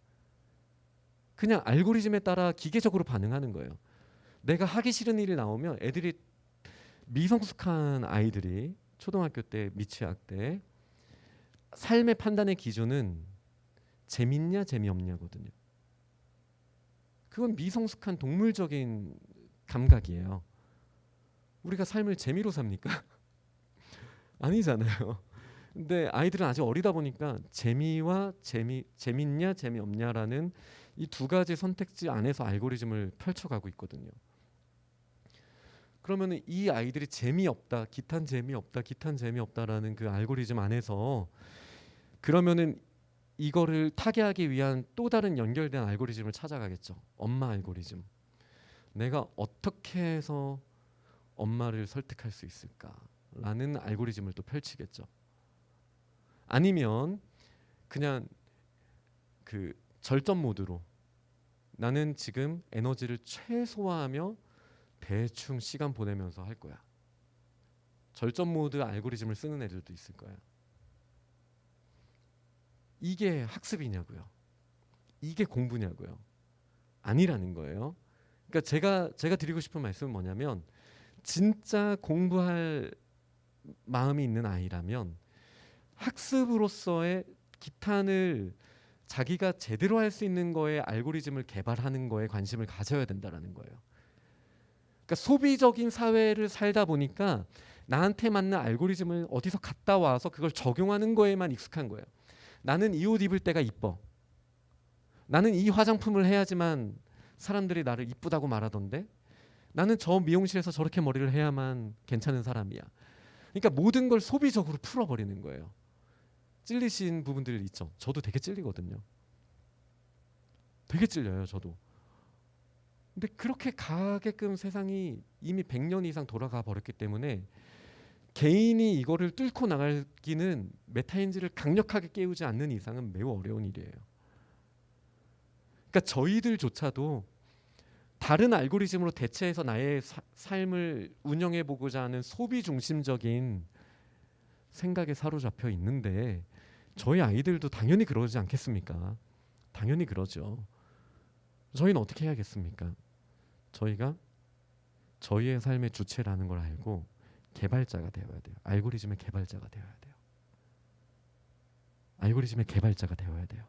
S1: 그냥 알고리즘에 따라 기계적으로 반응하는 거예요. 내가 하기 싫은 일이 나오면 애들이 미성숙한 아이들이 초등학교 때 미취학 때 삶의 판단의 기준은 재밌냐 재미없냐거든요. 그건 미성숙한 동물적인 감각이에요. 우리가 삶을 재미로 삽니까? 아니잖아요. 근데 아이들은 아직 어리다 보니까 재미와 재밌냐 재미없냐라는 이 두 가지 선택지 안에서 알고리즘을 펼쳐가고 있거든요. 그러면 이 아이들이 재미없다, 기탄 재미없다라는 그 알고리즘 안에서 그러면은 이거를 타개하기 위한 또 다른 연결된 알고리즘을 찾아가겠죠. 엄마 알고리즘. 내가 어떻게 해서 엄마를 설득할 수 있을까라는 알고리즘을 또 펼치겠죠. 아니면 그냥 그 절전 모드로 나는 지금 에너지를 최소화하며 대충 시간 보내면서 할 거야. 절전 모드 알고리즘을 쓰는 애들도 있을 거예요. 이게 학습이냐고요? 이게 공부냐고요? 아니라는 거예요. 그러니까 제가 드리고 싶은 말씀은 뭐냐면 진짜 공부할 마음이 있는 아이라면 학습으로서의 기탄을 자기가 제대로 할 수 있는 거에 알고리즘을 개발하는 거에 관심을 가져야 된다라는 거예요. 그러니까 소비적인 사회를 살다 보니까 나한테 맞는 알고리즘을 어디서 갖다 와서 그걸 적용하는 거에만 익숙한 거예요. 나는 이 옷 입을 때가 이뻐. 나는 이 화장품을 해야지만 사람들이 나를 이쁘다고 말하던데. 나는 저 미용실에서 저렇게 머리를 해야만 괜찮은 사람이야. 그러니까 모든 걸 소비적으로 풀어버리는 거예요. 찔리신 부분들 있죠. 저도 되게 찔리거든요. 되게 찔려요, 저도. 근데 그렇게 가게끔 세상이 이미 100년 이상 돌아가 버렸기 때문에 개인이 이거를 뚫고 나가기는 메타인지를 강력하게 깨우지 않는 이상은 매우 어려운 일이에요. 그러니까 저희들조차도 다른 알고리즘으로 대체해서 나의 삶을 운영해 보고자 하는 소비 중심적인 생각에 사로잡혀 있는데 저희 아이들도 당연히 그러지 않겠습니까? 당연히 그러죠. 저희는 어떻게 해야겠습니까? 저희가 저희의 삶의 주체라는 걸 알고 개발자가 되어야 돼요. 알고리즘의 개발자가 되어야 돼요. 알고리즘의 개발자가 되어야 돼요.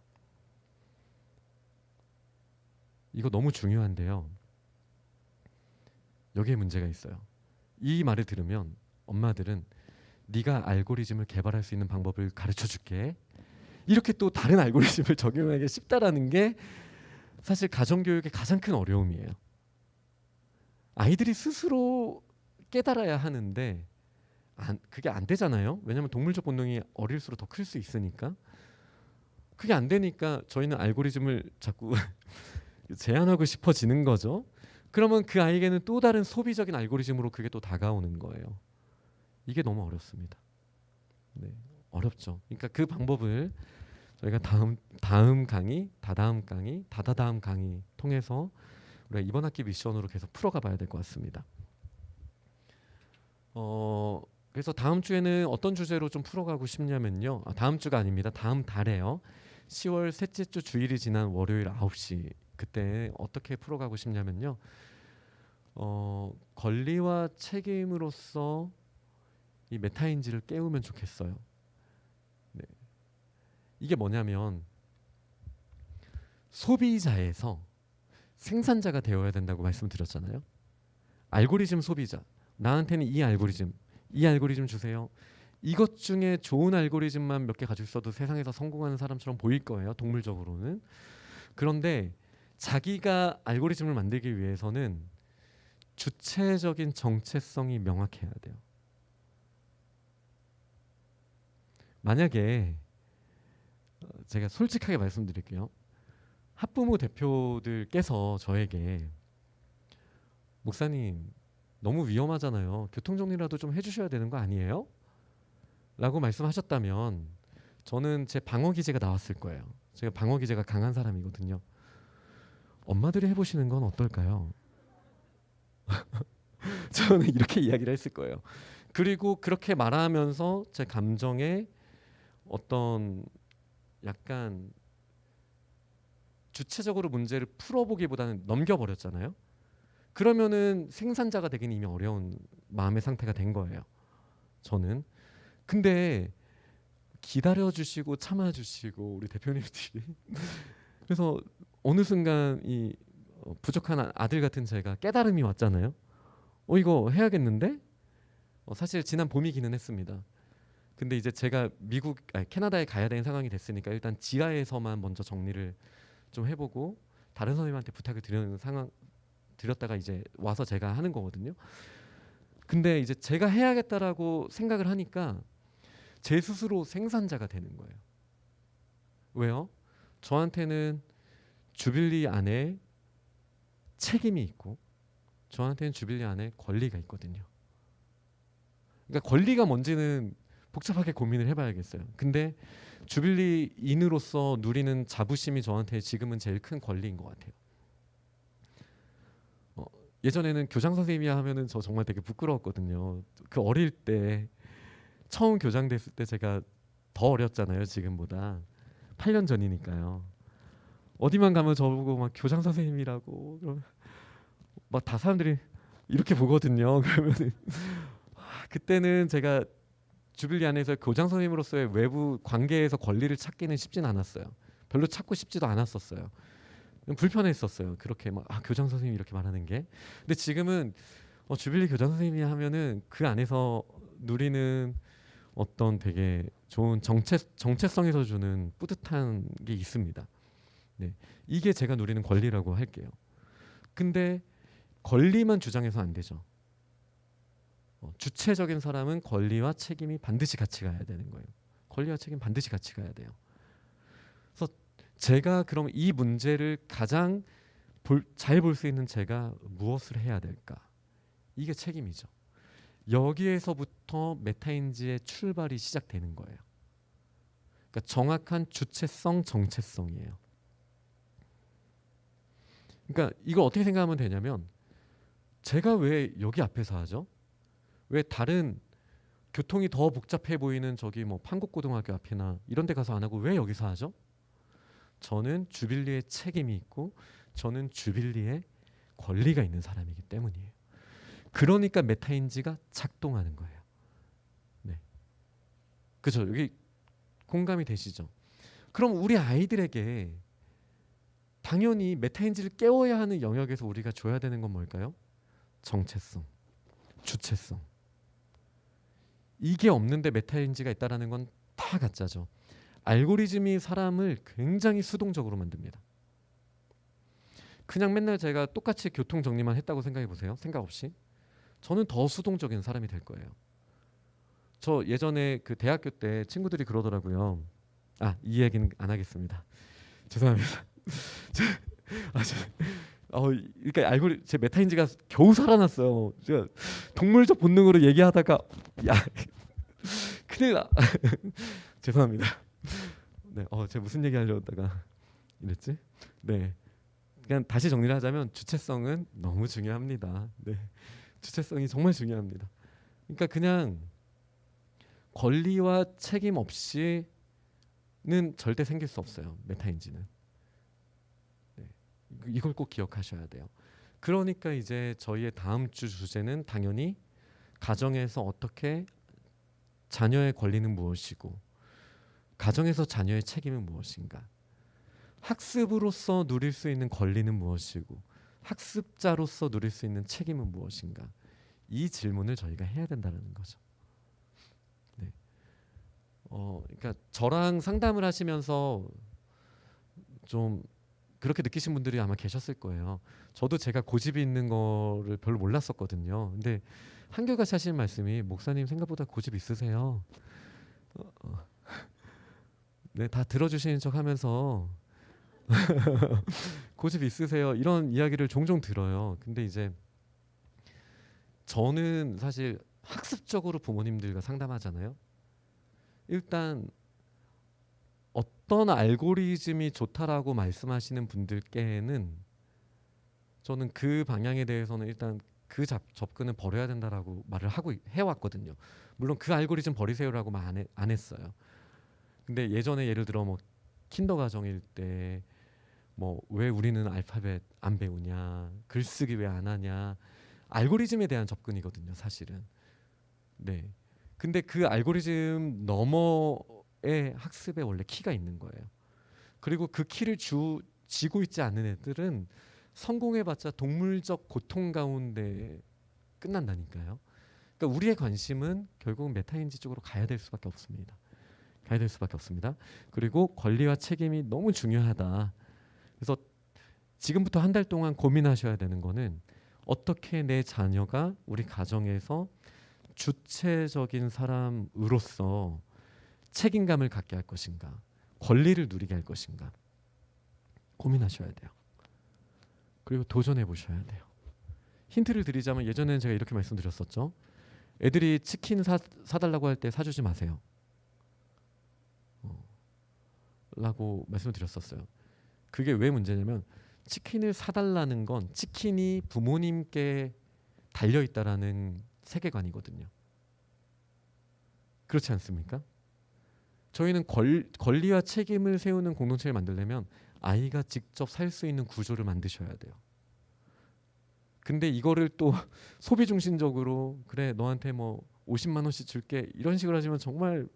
S1: 이거 너무 중요한데요. 여기에 문제가 있어요. 이 말을 들으면 엄마들은 네가 알고리즘을 개발할 수 있는 방법을 가르쳐 줄게. 이렇게 또 다른 알고리즘을 적용하기 쉽다라는 게 사실 가정교육의 가장 큰 어려움이에요. 아이들이 스스로 깨달아야 하는데 그게 안 되잖아요. 왜냐하면 동물적 본능이 어릴수록 더 클 수 있으니까. 그게 안 되니까 저희는 알고리즘을 자꾸 제한하고 싶어지는 거죠. 그러면 그 아이에게는 또 다른 소비적인 알고리즘으로 그게 또 다가오는 거예요. 이게 너무 어렵습니다. 네, 어렵죠. 그러니까 그 방법을 저희가 다음 강의, 다다다음 강의 통해서 우리가 이번 학기 미션으로 계속 풀어가 봐야 될 것 같습니다. 그래서 다음 주에는 어떤 주제로 좀 풀어가고 싶냐면요. 다음 주가 아닙니다. 다음 달에요. 10월 셋째 주 주일이 지난 월요일 9시 그때 어떻게 풀어가고 싶냐면요. 권리와 책임으로서 이 메타인지를 깨우면 좋겠어요. 네. 이게 뭐냐면 소비자에서 생산자가 되어야 된다고 말씀드렸잖아요. 알고리즘 소비자. 나한테는 이 알고리즘 주세요. 이것 중에 좋은 알고리즘만 몇 개 가지고 있어도 세상에서 성공하는 사람처럼 보일 거예요. 동물적으로는. 그런데 자기가 알고리즘을 만들기 위해서는 주체적인 정체성이 명확해야 돼요. 만약에 제가 솔직하게 말씀드릴게요. 학부모 대표들께서 저에게 목사님 너무 위험하잖아요. 교통정리라도 좀 해주셔야 되는 거 아니에요? 라고 말씀하셨다면 저는 제 방어 기제가 나왔을 거예요. 제가 방어 기제가 강한 사람이거든요. 엄마들이 해보시는 건 어떨까요? 저는 이렇게 이야기를 했을 거예요. 그리고 그렇게 말하면서 제 감정에 어떤 약간 주체적으로 문제를 풀어보기보다는 넘겨버렸잖아요. 그러면은 생산자가 되기는 이미 어려운 마음의 상태가 된 거예요. 저는. 근데 기다려주시고 참아주시고 우리 대표님들이 그래서 어느 순간 이 부족한 아들 같은 제가 깨달음이 왔잖아요. 이거 해야겠는데? 사실 지난 봄이기는 했습니다. 근데 이제 제가 캐나다에 가야 되는 상황이 됐으니까 일단 지하에서만 먼저 정리를 좀 해보고 다른 선생님한테 부탁을 드렸다가 이제 와서 제가 하는 거거든요. 근데 이제 제가 해야겠다라고 생각을 하니까 제 스스로 생산자가 되는 거예요. 왜요? 저한테는 주빌리 안에 책임이 있고 저한테는 주빌리 안에 권리가 있거든요. 그러니까 권리가 뭔지는 복잡하게 고민을 해봐야겠어요. 근데 주빌리인으로서 누리는 자부심이 저한테 지금은 제일 큰 권리인 것 같아요. 예전에는 교장 선생님이야 하면은 저 정말 되게 부끄러웠거든요. 그 어릴 때 처음 교장 됐을 때 제가 더 어렸잖아요. 지금보다 8년 전이니까요. 어디만 가면 저보고 막 교장 선생님이라고 그러면 막 다 사람들이 이렇게 보거든요. 그러면은 그때는 제가 주빌리 안에서 교장 선생님으로서의 외부 관계에서 권리를 찾기는 쉽진 않았어요. 별로 찾고 싶지도 않았었어요. 불편했었어요. 그렇게 막 교장 선생님이 이렇게 말하는 게. 근데 지금은 주빌리 교장 선생님이 하면은 그 안에서 누리는 어떤 되게 좋은 정체성에서 주는 뿌듯한 게 있습니다. 네, 이게 제가 누리는 권리라고 할게요. 근데 권리만 주장해서 안 되죠. 주체적인 사람은 권리와 책임이 반드시 같이 가야 되는 거예요. 권리와 책임 반드시 같이 가야 돼요. 그래서 제가 그럼 이 문제를 가장 잘 볼 수 있는 제가 무엇을 해야 될까? 이게 책임이죠. 여기에서부터 메타인지의 출발이 시작되는 거예요. 그러니까 정확한 주체성, 정체성이에요. 그러니까 이걸 어떻게 생각하면 되냐면 제가 왜 여기 앞에서 하죠? 왜 다른 교통이 더 복잡해 보이는 저기 뭐 판곡고등학교 앞이나 이런 데 가서 안 하고 왜 여기서 하죠? 저는 주빌리에 책임이 있고 저는 주빌리에 권리가 있는 사람이기 때문이에요. 그러니까 메타인지가 작동하는 거예요. 네, 그죠? 여기 공감이 되시죠? 그럼 우리 아이들에게 당연히 메타인지를 깨워야 하는 영역에서 우리가 줘야 되는 건 뭘까요? 정체성, 주체성. 이게 없는데 메타인지가 있다라는 건 다 가짜죠. 알고리즘이 사람을 굉장히 수동적으로 만듭니다. 그냥 맨날 제가 똑같이 교통 정리만 했다고 생각해 보세요. 생각 없이. 저는 더 수동적인 사람이 될 거예요. 저 예전에 그 대학교 때 친구들이 그러더라고요. 이 얘기는 안 하겠습니다. 죄송합니다. 그러니까 제 메타인지가 겨우 살아났어요. 제가 동물적 본능으로 얘기하다가 큰일 나. 죄송합니다. 네, 제가 무슨 얘기 하려고 하다가 이랬지? 네, 그냥 다시 정리를 하자면 주체성은 너무 중요합니다. 네, 주체성이 정말 중요합니다. 그러니까 그냥 권리와 책임 없이는 절대 생길 수 없어요. 메타인지는. 네, 이걸 꼭 기억하셔야 돼요. 그러니까 이제 저희의 다음 주 주제는 당연히 가정에서 어떻게 자녀의 권리는 무엇이고 가정에서 자녀의 책임은 무엇인가, 학습으로서 누릴 수 있는 권리는 무엇이고 학습자로서 누릴 수 있는 책임은 무엇인가, 이 질문을 저희가 해야 된다는 거죠. 네. 그러니까 저랑 상담을 하시면서 좀 그렇게 느끼신 분들이 아마 계셨을 거예요. 저도 제가 고집이 있는 거를 별로 몰랐었거든요. 근데 한결같이 하시는 말씀이 목사님 생각보다 고집 있으세요. 네, 다 들어주시는 척하면서 고집 있으세요. 이런 이야기를 종종 들어요. 근데 이제 저는 사실 학습적으로 부모님들과 상담하잖아요. 일단 어떤 알고리즘이 좋다라고 말씀하시는 분들께는 저는 그 방향에 대해서는 일단 그 접근은 버려야 된다라고 말을 하고 해왔거든요. 물론 그 알고리즘 버리세요라고 말 안 했어요. 근데 예전에 예를 들어 뭐 킨더 가정일 때 뭐 왜 우리는 알파벳 안 배우냐, 글쓰기 왜 안 하냐, 알고리즘에 대한 접근이거든요, 사실은. 네. 근데 그 알고리즘 너머의 학습에 원래 키가 있는 거예요. 그리고 그 키를 쥐고 있지 않는 애들은 성공해봤자 동물적 고통 가운데 끝난다니까요. 그러니까 우리의 관심은 결국은 메타인지 쪽으로 가야 될 수밖에 없습니다. 그리고 권리와 책임이 너무 중요하다. 그래서 지금부터 한 달 동안 고민하셔야 되는 거는 어떻게 내 자녀가 우리 가정에서 주체적인 사람으로서 책임감을 갖게 할 것인가, 권리를 누리게 할 것인가 고민하셔야 돼요. 그리고 도전해 보셔야 돼요. 힌트를 드리자면 예전에는 제가 이렇게 말씀드렸었죠. 애들이 치킨 사달라고 할 때 사주지 마세요 라고 말씀을 드렸었어요. 그게 왜 문제냐면 치킨을 사달라는 건 치킨이 부모님께 달려있다라는 세계관이거든요. 그렇지 않습니까? 저희는 권리와 책임을 세우는 공동체를 만들려면 아이가 직접 살 수 있는 구조를 만드셔야 돼요. 근데 이거를 또 소비 중심적으로 그래 너한테 뭐 50만 원씩 줄게 이런 식으로 하시면 정말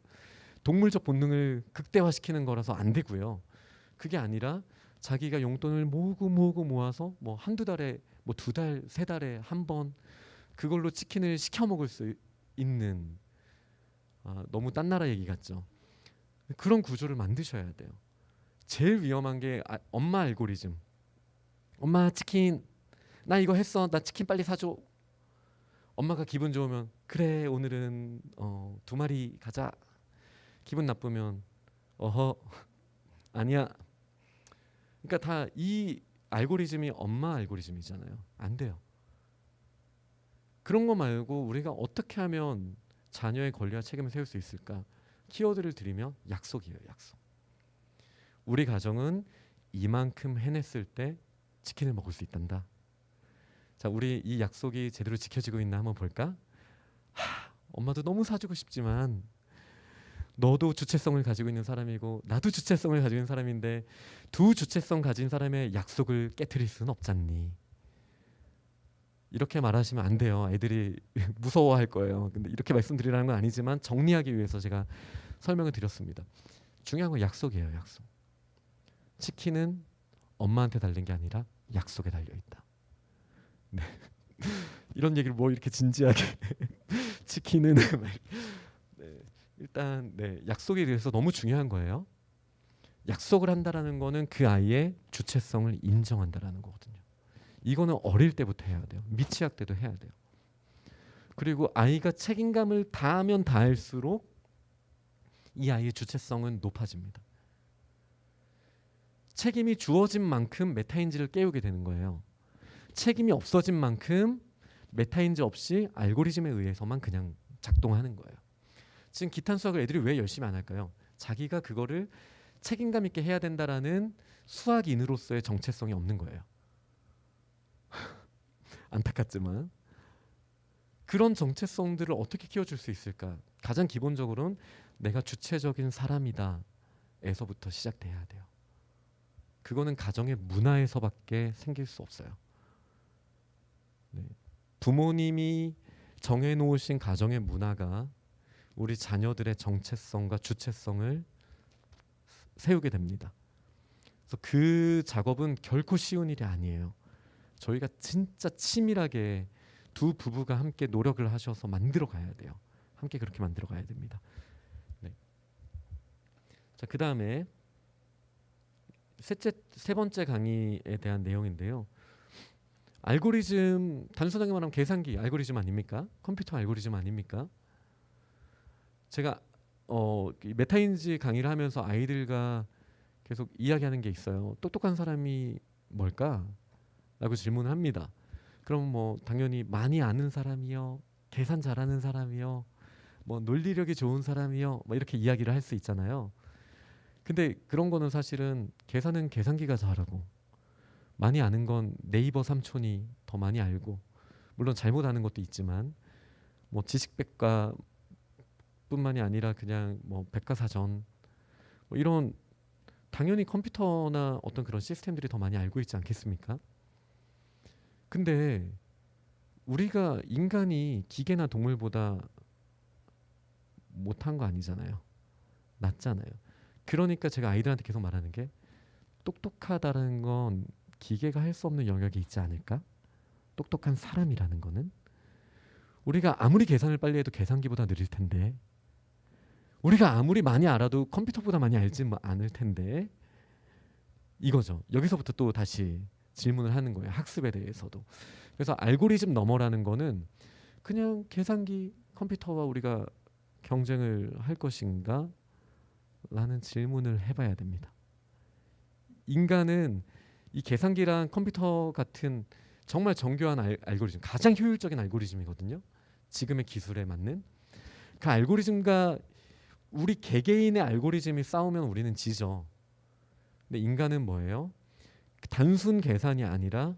S1: 동물적 본능을 극대화시키는 거라서 안 되고요. 그게 아니라 자기가 용돈을 모으고 모아서 뭐 한두 달에 뭐 2달, 3달에 한 번 그걸로 치킨을 시켜 먹을 수 있는, 너무 딴 나라 얘기 같죠. 그런 구조를 만드셔야 돼요. 제일 위험한 게 엄마 알고리즘. 엄마 치킨 나 이거 했어. 나 치킨 빨리 사줘. 엄마가 기분 좋으면 그래 오늘은 2마리 가자. 기분 나쁘면 어허 아니야. 그러니까 다 이 알고리즘이 엄마 알고리즘이잖아요. 안 돼요. 그런 거 말고 우리가 어떻게 하면 자녀의 권리와 책임을 세울 수 있을까? 키워드를 드리면 약속이에요. 약속. 우리 가정은 이만큼 해냈을 때 치킨을 먹을 수 있단다. 자, 우리 이 약속이 제대로 지켜지고 있나 한번 볼까? 엄마도 너무 사주고 싶지만 너도 주체성을 가지고 있는 사람이고 나도 주체성을 가지고 있는 사람인데 두 주체성 가진 사람의 약속을 깨트릴 수는 없잖니. 이렇게 말하시면 안 돼요. 애들이 무서워할 거예요. 근데 이렇게 말씀드리라는 건 아니지만 정리하기 위해서 제가 설명을 드렸습니다. 중요한 건 약속이에요. 약속. 치킨은 엄마한테 달린 게 아니라 약속에 달려 있다. 네. 이런 얘기를 뭐 이렇게 진지하게 치킨은 네. 일단 약속에 대해서 너무 중요한 거예요. 약속을 한다라는 거는 그 아이의 주체성을 인정한다라는 거거든요. 이거는 어릴 때부터 해야 돼요. 미취학 때도 해야 돼요. 그리고 아이가 책임감을 다하면 다할수록 이 아이의 주체성은 높아집니다. 책임이 주어진 만큼 메타인지를 깨우게 되는 거예요. 책임이 없어진 만큼 메타인지 없이 알고리즘에 의해서만 그냥 작동하는 거예요. 지금 기탄 수학을 애들이 왜 열심히 안 할까요? 자기가 그거를 책임감 있게 해야 된다라는 수학인으로서의 정체성이 없는 거예요. 안타깝지만 그런 정체성들을 어떻게 키워줄 수 있을까? 가장 기본적으로는 내가 주체적인 사람이다 에서부터 시작돼야 돼요. 그거는 가정의 문화에서밖에 생길 수 없어요. 네. 부모님이 정해놓으신 가정의 문화가 우리 자녀들의 정체성과 주체성을 세우게 됩니다. 그래서 그 작업은 결코 쉬운 일이 아니에요. 저희가 진짜 치밀하게 두 부부가 함께 노력을 하셔서 만들어 가야 돼요. 함께 그렇게 만들어 가야 됩니다. 네. 자, 그 다음에 세 번째 강의에 대한 내용인데요. 알고리즘, 단순하게 말하면 계산기 알고리즘 아닙니까? 컴퓨터 알고리즘 아닙니까? 제가 메타인지 강의를 하면서 아이들과 계속 이야기하는 게 있어요. 똑똑한 사람이 뭘까? 라고 질문을 합니다. 그럼 뭐 당연히 많이 아는 사람이요, 계산 잘하는 사람이요, 뭐 논리력이 좋은 사람이요, 뭐 이렇게 이야기를 할 수 있잖아요. 근데 그런 거는 사실은 계산은 계산기가 잘하고 많이 아는 건 네이버 삼촌이 더 많이 알고, 물론 잘못 아는 것도 있지만 뭐 지식백과 뿐만이 아니라 그냥 뭐 백과사전 뭐 이런 당연히 컴퓨터나 어떤 그런 시스템들이 더 많이 알고 있지 않겠습니까? 근데 우리가 인간이 기계나 동물보다 못한 거 아니잖아요. 낫잖아요. 그러니까 제가 아이들한테 계속 말하는 게 똑똑하다는 건 기계가 할 수 없는 영역이 있지 않을까? 똑똑한 사람이라는 거는 우리가 아무리 계산을 빨리 해도 계산기보다 느릴 텐데, 우리가 아무리 많이 알아도 컴퓨터보다 많이 알지 않을 텐데, 이거죠. 여기서부터 또 다시 질문을 하는 거예요. 학습에 대해서도. 그래서 알고리즘 너머라는 거는 그냥 계산기, 컴퓨터와 우리가 경쟁을 할 것인가? 라는 질문을 해봐야 됩니다. 인간은 이 계산기랑 컴퓨터 같은 정말 정교한 알고리즘, 가장 효율적인 알고리즘이거든요. 지금의 기술에 맞는. 그 알고리즘과 우리 개개인의 알고리즘이 싸우면 우리는 지죠. 근데 인간은 뭐예요? 단순 계산이 아니라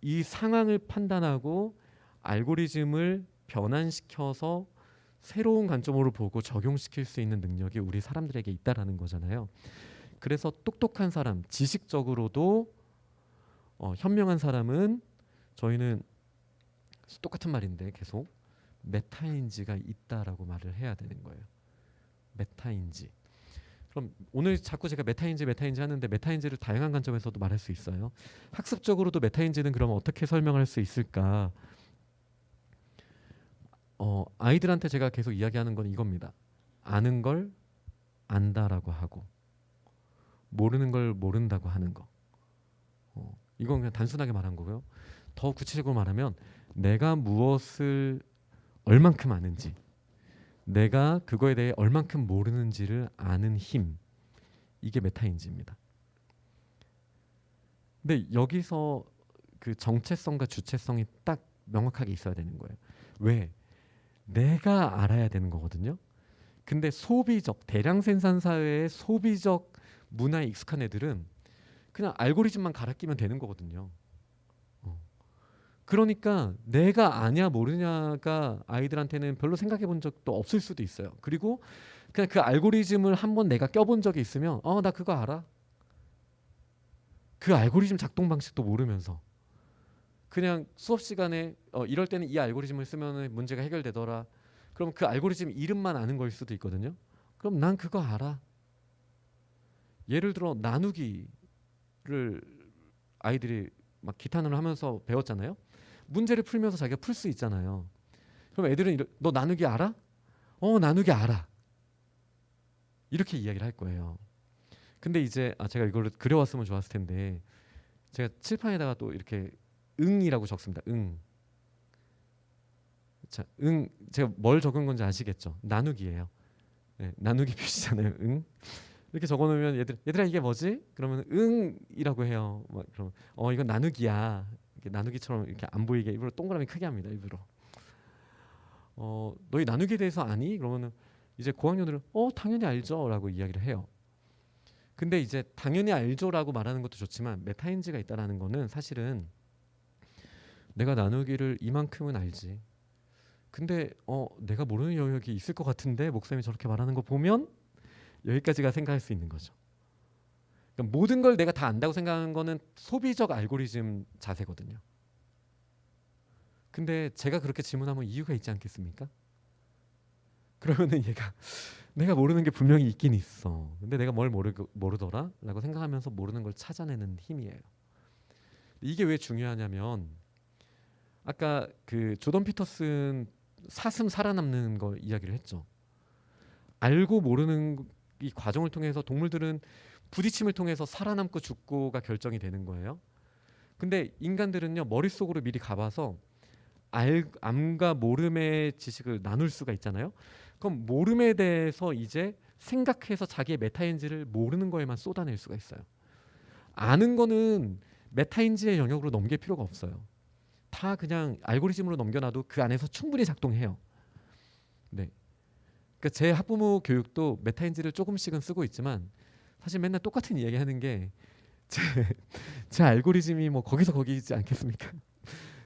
S1: 이 상황을 판단하고 알고리즘을 변환시켜서 새로운 관점으로 보고 적용시킬 수 있는 능력이 우리 사람들에게 있다라는 거잖아요. 그래서 똑똑한 사람, 지식적으로도 현명한 사람은 저희는 똑같은 말인데 계속 메타인지가 있다라고 말을 해야 되는 거예요. 메타인지. 그럼 오늘 자꾸 제가 메타인지 하는데 메타인지를 다양한 관점에서도 말할 수 있어요. 학습적으로도 메타인지는 그럼 어떻게 설명할 수 있을까? 아이들한테 제가 계속 이야기하는 건 이겁니다. 아는 걸 안다라고 하고 모르는 걸 모른다고 하는 거. 이건 그냥 단순하게 말한 거고요. 더 구체적으로 말하면 내가 무엇을 얼만큼 아는지, 내가 그거에 대해 얼만큼 모르는지를 아는 힘, 이게 메타인지입니다. 근데 여기서 그 정체성과 주체성이 딱 명확하게 있어야 되는 거예요. 왜? 내가 알아야 되는 거거든요. 근데 소비적, 대량 생산 사회의 소비적 문화에 익숙한 애들은 그냥 알고리즘만 갈아 끼면 되는 거거든요. 그러니까 내가 아냐 모르냐가 아이들한테는 별로 생각해 본 적도 없을 수도 있어요. 그리고 그냥 그 알고리즘을 한번 내가 껴본 적이 있으면 나 그거 알아. 그 알고리즘 작동 방식도 모르면서 그냥 수업 시간에 이럴 때는 이 알고리즘을 쓰면 문제가 해결되더라. 그럼 그 알고리즘 이름만 아는 거일 수도 있거든요. 그럼 난 그거 알아. 예를 들어 나누기를 아이들이 막 기타를 하면서 배웠잖아요. 문제를 풀면서 자기가 풀 수 있잖아요. 그럼 애들은 너 나누기 알아? 나누기 알아. 이렇게 이야기를 할 거예요. 근데 이제 제가 이걸 그려왔으면 좋았을 텐데 제가 칠판에다가 또 이렇게 응이라고 적습니다. 응. 자, 응. 제가 뭘 적은 건지 아시겠죠? 나누기예요. 네, 나누기 표시잖아요. 응. 이렇게 적어놓으면 얘들아 이게 뭐지? 그러면 응이라고 해요. 그럼 이건 나누기야. 이렇게 나누기처럼 이렇게 안 보이게 일부러 동그라미 크게 합니다. 일부러. 너희 나누기에 대해서 아니? 그러면은 이제 고학년들은 당연히 알죠라고 이야기를 해요. 근데 이제 당연히 알죠라고 말하는 것도 좋지만 메타인지가 있다라는 거는 사실은 내가 나누기를 이만큼은 알지. 근데 내가 모르는 영역이 있을 것 같은데 목사님이 저렇게 말하는 거 보면 여기까지가 생각할 수 있는 거죠. 그러니까 모든 걸 내가 다 안다고 생각하는 거는 소비적 알고리즘 자세거든요. 근데 제가 그렇게 질문하면 이유가 있지 않겠습니까? 그러면은 얘가 내가 모르는 게 분명히 있긴 있어. 근데 내가 뭘 모르더라? 라고 생각하면서 모르는 걸 찾아내는 힘이에요. 이게 왜 중요하냐면 아까 그 조던 피터슨 사슴 살아남는 거 이야기를 했죠. 알고 모르는 이 과정을 통해서 동물들은 부딪힘을 통해서 살아남고 죽고가 결정이 되는 거예요. 근데 인간들은요 머릿속으로 미리 가봐서 암과 모름의 지식을 나눌 수가 있잖아요. 그럼 모름에 대해서 이제 생각해서 자기의 메타인지를 모르는 거에만 쏟아낼 수가 있어요. 아는 거는 메타인지의 영역으로 넘길 필요가 없어요. 다 그냥 알고리즘으로 넘겨놔도 그 안에서 충분히 작동해요. 네. 그러니까 제 학부모 교육도 메타인지를 조금씩은 쓰고 있지만 사실 맨날 똑같은 이야기 하는 게 제 알고리즘이 뭐 거기서 거기지 않겠습니까?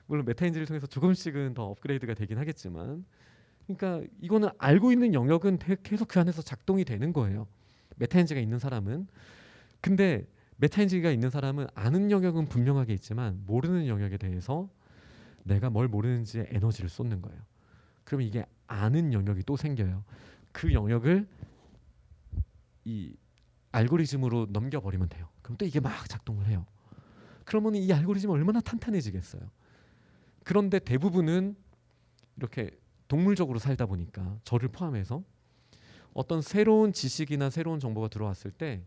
S1: 물론 메타인지를 통해서 조금씩은 더 업그레이드가 되긴 하겠지만 그러니까 이거는 알고 있는 영역은 계속 그 안에서 작동이 되는 거예요. 메타인지가 있는 사람은. 근데 메타인지가 있는 사람은 아는 영역은 분명하게 있지만 모르는 영역에 대해서 내가 뭘 모르는지에 에너지를 쏟는 거예요. 그러면 이게 아는 영역이 또 생겨요. 그 영역을 이 알고리즘으로 넘겨버리면 돼요. 그럼 또 이게 막 작동을 해요. 그러면 이 알고리즘이 얼마나 탄탄해지겠어요. 그런데 대부분은 이렇게 동물적으로 살다 보니까 저를 포함해서 어떤 새로운 지식이나 새로운 정보가 들어왔을 때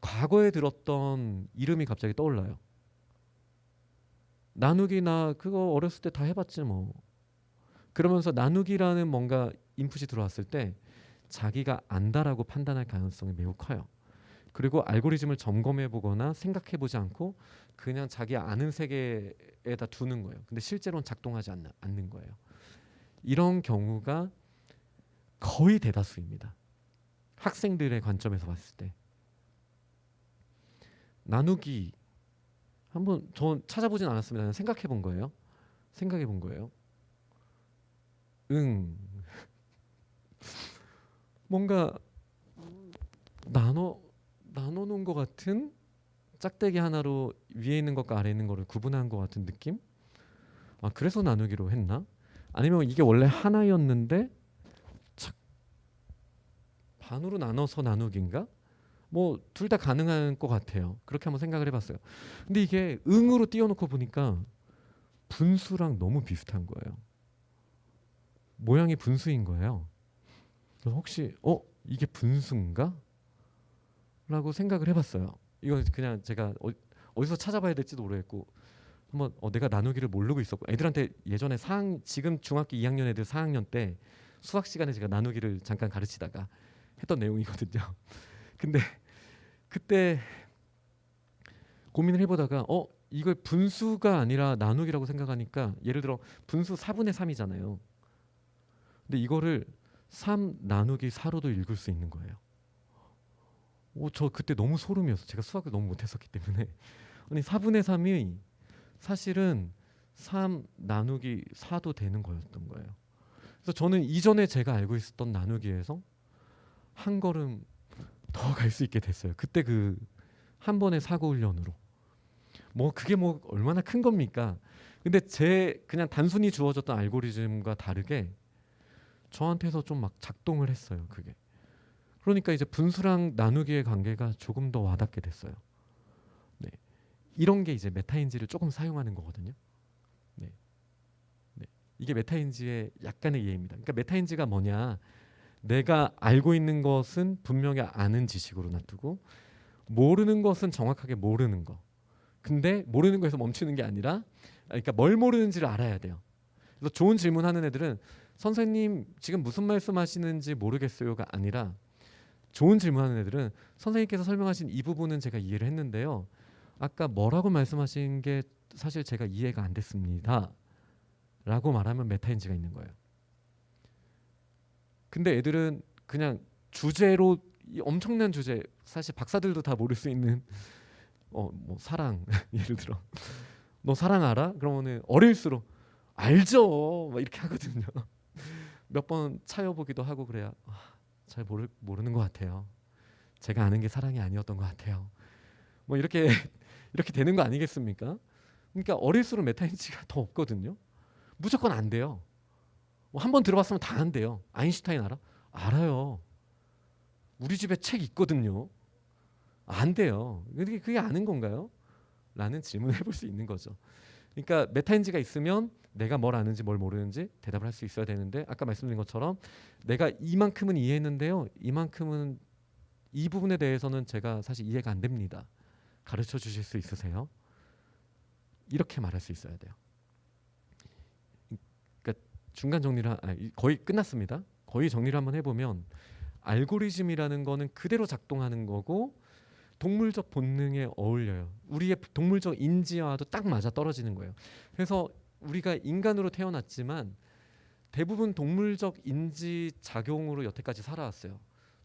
S1: 과거에 들었던 이름이 갑자기 떠올라요. 나누기나 그거 어렸을 때 다 해봤지 뭐. 그러면서 나누기라는 뭔가 인풋이 들어왔을 때 자기가 안다라고 판단할 가능성이 매우 커요. 그리고 알고리즘을 점검해 보거나 생각해 보지 않고 그냥 자기 아는 세계에다 두는 거예요. 근데 실제로는 작동하지 않는 거예요. 이런 경우가 거의 대다수입니다. 학생들의 관점에서 봤을 때. 나누기 한번 전 찾아보진 않았습니다. 생각해 본 거예요. 생각해 본 거예요. 뭔가 나눠놓은 것 같은 짝대기 하나로 위에 있는 것과 아래 있는 거를 구분한 것 같은 느낌? 그래서 나누기로 했나? 아니면 이게 원래 하나였는데 반으로 나눠서 나누기인가? 뭐 둘 다 가능한 것 같아요. 그렇게 한번 생각을 해봤어요. 근데 이게 응으로 띄워놓고 보니까 분수랑 너무 비슷한 거예요. 모양이 분수인 거예요. 그래서 혹시 이게 분수인가? 라고 생각을 해봤어요. 이건 그냥 제가 어디서 찾아봐야 될지도 모르겠고 한번 내가 나누기를 모르고 있었고 애들한테 예전에 지금 중학교 2학년 애들 4학년 때 수학 시간에 제가 나누기를 잠깐 가르치다가 했던 내용이거든요. 근데 그때 고민을 해보다가 이걸 분수가 아니라 나누기라고 생각하니까 예를 들어 분수 4분의 3이잖아요. 근데 이거를 3 나누기 4로도 읽을 수 있는 거예요. 저 그때 너무 소름이었어요. 제가 수학을 너무 못했었기 때문에. 아니 4분의 3이 사실은 3 나누기 4도 되는 거였던 거예요. 그래서 저는 이전에 제가 알고 있었던 나누기에서 한 걸음 더 갈 수 있게 됐어요. 그때 그 한 번의 사고 훈련으로. 그게 얼마나 큰 겁니까? 근데 그냥 단순히 주어졌던 알고리즘과 다르게 저한테서 좀 막 작동을 했어요. 그게. 그러니까 이제 분수랑 나누기의 관계가 조금 더 와닿게 됐어요. 네. 이런 게 이제 메타인지를 조금 사용하는 거거든요. 네. 네. 이게 메타인지의 약간의 이해입니다. 그러니까 메타인지가 뭐냐? 내가 알고 있는 것은 분명히 아는 지식으로 놔두고 모르는 것은 정확하게 모르는 거. 근데 모르는 거에서 멈추는 게 아니라 그러니까 뭘 모르는지를 알아야 돼요. 그래서 좋은 질문하는 애들은 선생님 지금 무슨 말씀하시는지 모르겠어요가 아니라 좋은 질문하는 애들은 선생님께서 설명하신 이 부분은 제가 이해를 했는데요. 아까 뭐라고 말씀하신 게 사실 제가 이해가 안 됐습니다. 라고 말하면 메타인지가 있는 거예요. 근데 애들은 그냥 주제로 이 엄청난 주제 사실 박사들도 다 모를 수 있는 사랑 예를 들어 너 사랑 알아? 그러면은 어릴수록 알죠 막 이렇게 하거든요. 몇 번 차여보기도 하고 그래야 잘 모르는 것 같아요. 제가 아는 게 사랑이 아니었던 것 같아요. 이렇게 이렇게 되는 거 아니겠습니까? 그러니까 어릴수록 메타인지가 더 없거든요. 무조건 안 돼요. 한 번 들어봤으면 다 안 돼요. 아인슈타인 알아? 알아요. 우리 집에 책 있거든요. 안 돼요. 그게 아는 건가요? 라는 질문을 해볼 수 있는 거죠. 그러니까 메타인지가 있으면 내가 뭘 아는지 뭘 모르는지 대답을 할 수 있어야 되는데 아까 말씀드린 것처럼 내가 이만큼은 이해했는데요. 이만큼은 이 부분에 대해서는 제가 사실 이해가 안 됩니다. 가르쳐 주실 수 있으세요? 이렇게 말할 수 있어야 돼요. 그러니까 중간 정리를 거의 끝났습니다. 거의 정리를 한번 해보면 알고리즘이라는 거는 그대로 작동하는 거고 동물적 본능에 어울려요. 우리의 동물적 인지와도 딱 맞아 떨어지는 거예요. 그래서 우리가 인간으로 태어났지만 대부분 동물적 인지 작용으로 여태까지 살아왔어요.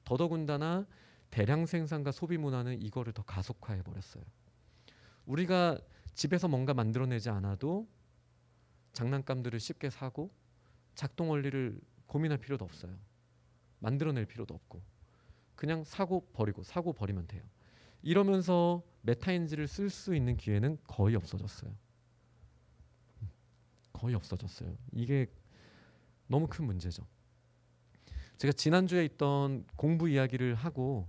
S1: 더더군다나 대량 생산과 소비 문화는 이거를 더 가속화해 버렸어요. 우리가 집에서 뭔가 만들어내지 않아도 장난감들을 쉽게 사고 작동 원리를 고민할 필요도 없어요. 만들어낼 필요도 없고 그냥 사고 버리면 돼요. 이러면서 메타인지를 쓸 수 있는 기회는 거의 없어졌어요. 거의 없어졌어요. 이게 너무 큰 문제죠. 제가 지난주에 있던 공부 이야기를 하고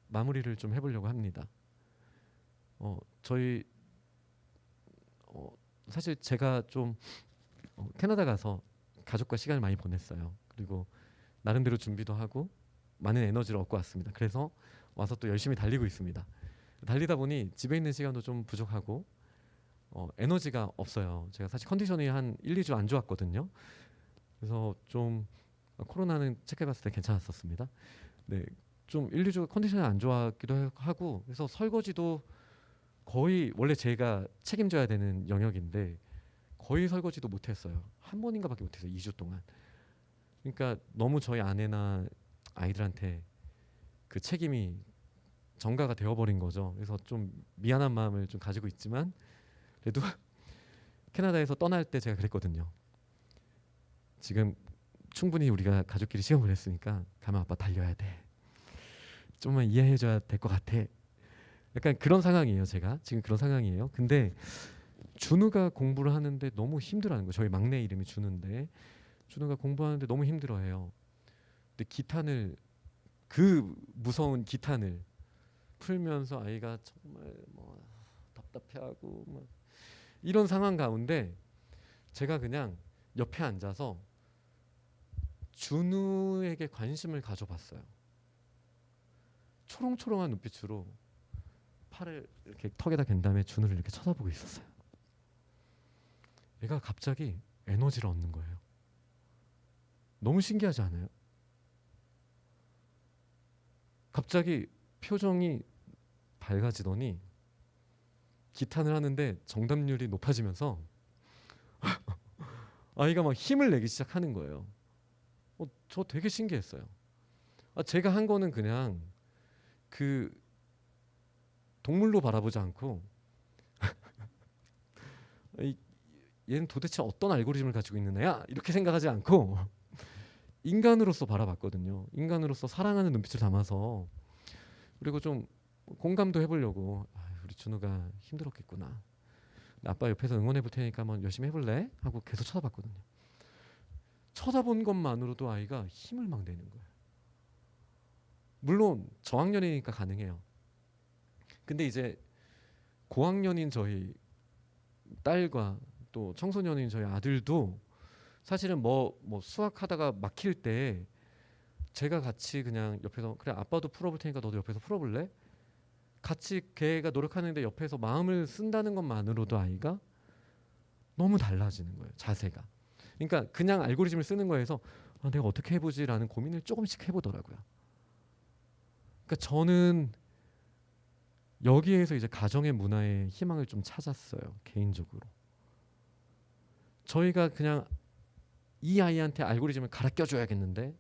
S1: 마무리를 좀 해보려고 합니다. 저희 사실 제가 좀 캐나다 가서 가족과 시간을 많이 보냈어요. 그리고 나름대로 준비도 하고 많은 에너지를 얻고 왔습니다. 그래서 와서 또 열심히 달리고 있습니다. 달리다 보니 집에 있는 시간도 좀 부족하고 에너지가 없어요. 제가 사실 컨디션이 한 1, 2주 안 좋았거든요. 그래서 좀 코로나는 체크해봤을 때 괜찮았었습니다. 네, 좀 1, 2주가 컨디션이 안 좋았기도 하고 그래서 설거지도 거의 원래 제가 책임져야 되는 영역인데 거의 설거지도 못했어요. 한 번인가밖에 못했어요. 2주 동안. 그러니까 너무 저희 아내나 아이들한테 그 책임이 전가가 되어버린 거죠. 그래서 좀 미안한 마음을 좀 가지고 있지만 그래도 캐나다에서 떠날 때 제가 그랬거든요. 지금 충분히 우리가 가족끼리 시간 보냈으니까 가면 아빠 달려야 돼. 좀만 이해해줘야 될 것 같아. 약간 그런 상황이에요. 제가 지금 그런 상황이에요. 근데 준우가 공부를 하는데 너무 힘들어하는 거예요. 저희 막내 이름이 준우인데 준우가 공부하는데 너무 힘들어해요. 근데 기탄을 그 무서운 기탄을 풀면서 아이가 정말 답답해하고 이런 상황 가운데 제가 그냥 옆에 앉아서 준우에게 관심을 가져봤어요. 초롱초롱한 눈빛으로 팔을 이렇게 턱에다 댄 다음에 준우를 이렇게 쳐다보고 있었어요. 얘가 갑자기 에너지를 얻는 거예요. 너무 신기하지 않아요? 갑자기 표정이 밝아지더니 기탄을 하는데 정답률이 높아지면서 아이가 막 힘을 내기 시작하는 거예요. 저 되게 신기했어요. 제가 한 거는 그냥 그 동물로 바라보지 않고 얘는 도대체 어떤 알고리즘을 가지고 있는 애야? 이렇게 생각하지 않고 인간으로서 바라봤거든요. 인간으로서 사랑하는 눈빛을 담아서, 그리고 좀 공감도 해보려고, 우리 준우가 힘들었겠구나, 아빠 옆에서 응원해 볼 테니까 한번 열심히 해볼래? 하고 계속 쳐다봤거든요. 쳐다본 것만으로도 아이가 힘을 막 내는 거예요. 물론 저학년이니까 가능해요. 근데 이제 고학년인 저희 딸과 또 청소년인 저희 아들도 사실은 뭐 수학하다가 막힐 때 제가 같이 그냥 옆에서, 그래 아빠도 풀어볼 테니까 너도 옆에서 풀어볼래? 같이 걔가 노력하는데 옆에서 마음을 쓴다는 것만으로도 아이가 너무 달라지는 거예요, 자세가. 그러니까 그냥 알고리즘을 쓰는 거에서 내가 어떻게 해보지라는 고민을 조금씩 해보더라고요. 그러니까 저는 여기에서 이제 가정의 문화의 희망을 좀 찾았어요, 개인적으로. 저희가 그냥 이 아이한테 알고리즘을 갈아 껴줘야겠는데,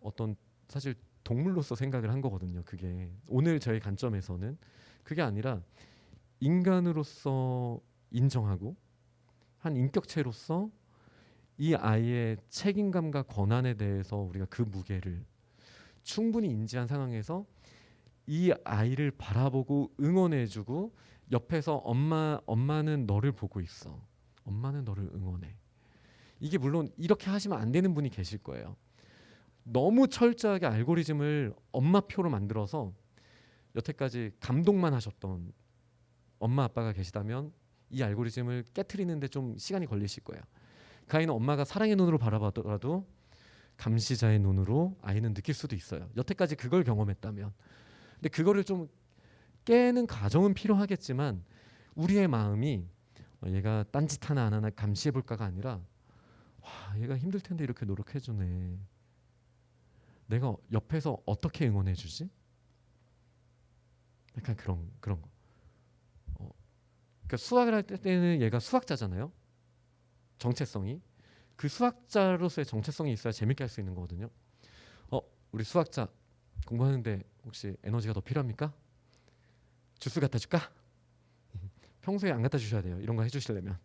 S1: 어떤 사실 동물로서 생각을 한 거거든요. 그게 오늘 저희 관점에서는 그게 아니라 인간으로서 인정하고 한 인격체로서 이 아이의 책임감과 권한에 대해서 우리가 그 무게를 충분히 인지한 상황에서 이 아이를 바라보고 응원해주고, 옆에서 엄마는 너를 보고 있어, 엄마는 너를 응원해. 이게 물론 이렇게 하시면 안 되는 분이 계실 거예요. 너무 철저하게 알고리즘을 엄마표로 만들어서 여태까지 감동만 하셨던 엄마 아빠가 계시다면 이 알고리즘을 깨트리는데 좀 시간이 걸리실 거예요. 그 아이는 엄마가 사랑의 눈으로 바라보더라도 감시자의 눈으로 아이는 느낄 수도 있어요, 여태까지 그걸 경험했다면. 근데 그거를 좀 깨는 과정은 필요하겠지만, 우리의 마음이 얘가 딴짓 하나 안 하나 감시해볼까가 아니라, 와, 얘가 힘들 텐데 이렇게 노력해주네, 내가 옆에서 어떻게 응원해주지? 약간 그런 거. 그러니까 수학을 할 때는 얘가 수학자잖아요, 정체성이. 그 수학자로서의 정체성이 있어야 재밌게 할 수 있는 거거든요. 우리 수학자 공부하는데 혹시 에너지가 더 필요합니까? 주스 갖다 줄까? 평소에 안 갖다 주셔야 돼요, 이런 거 해주시려면.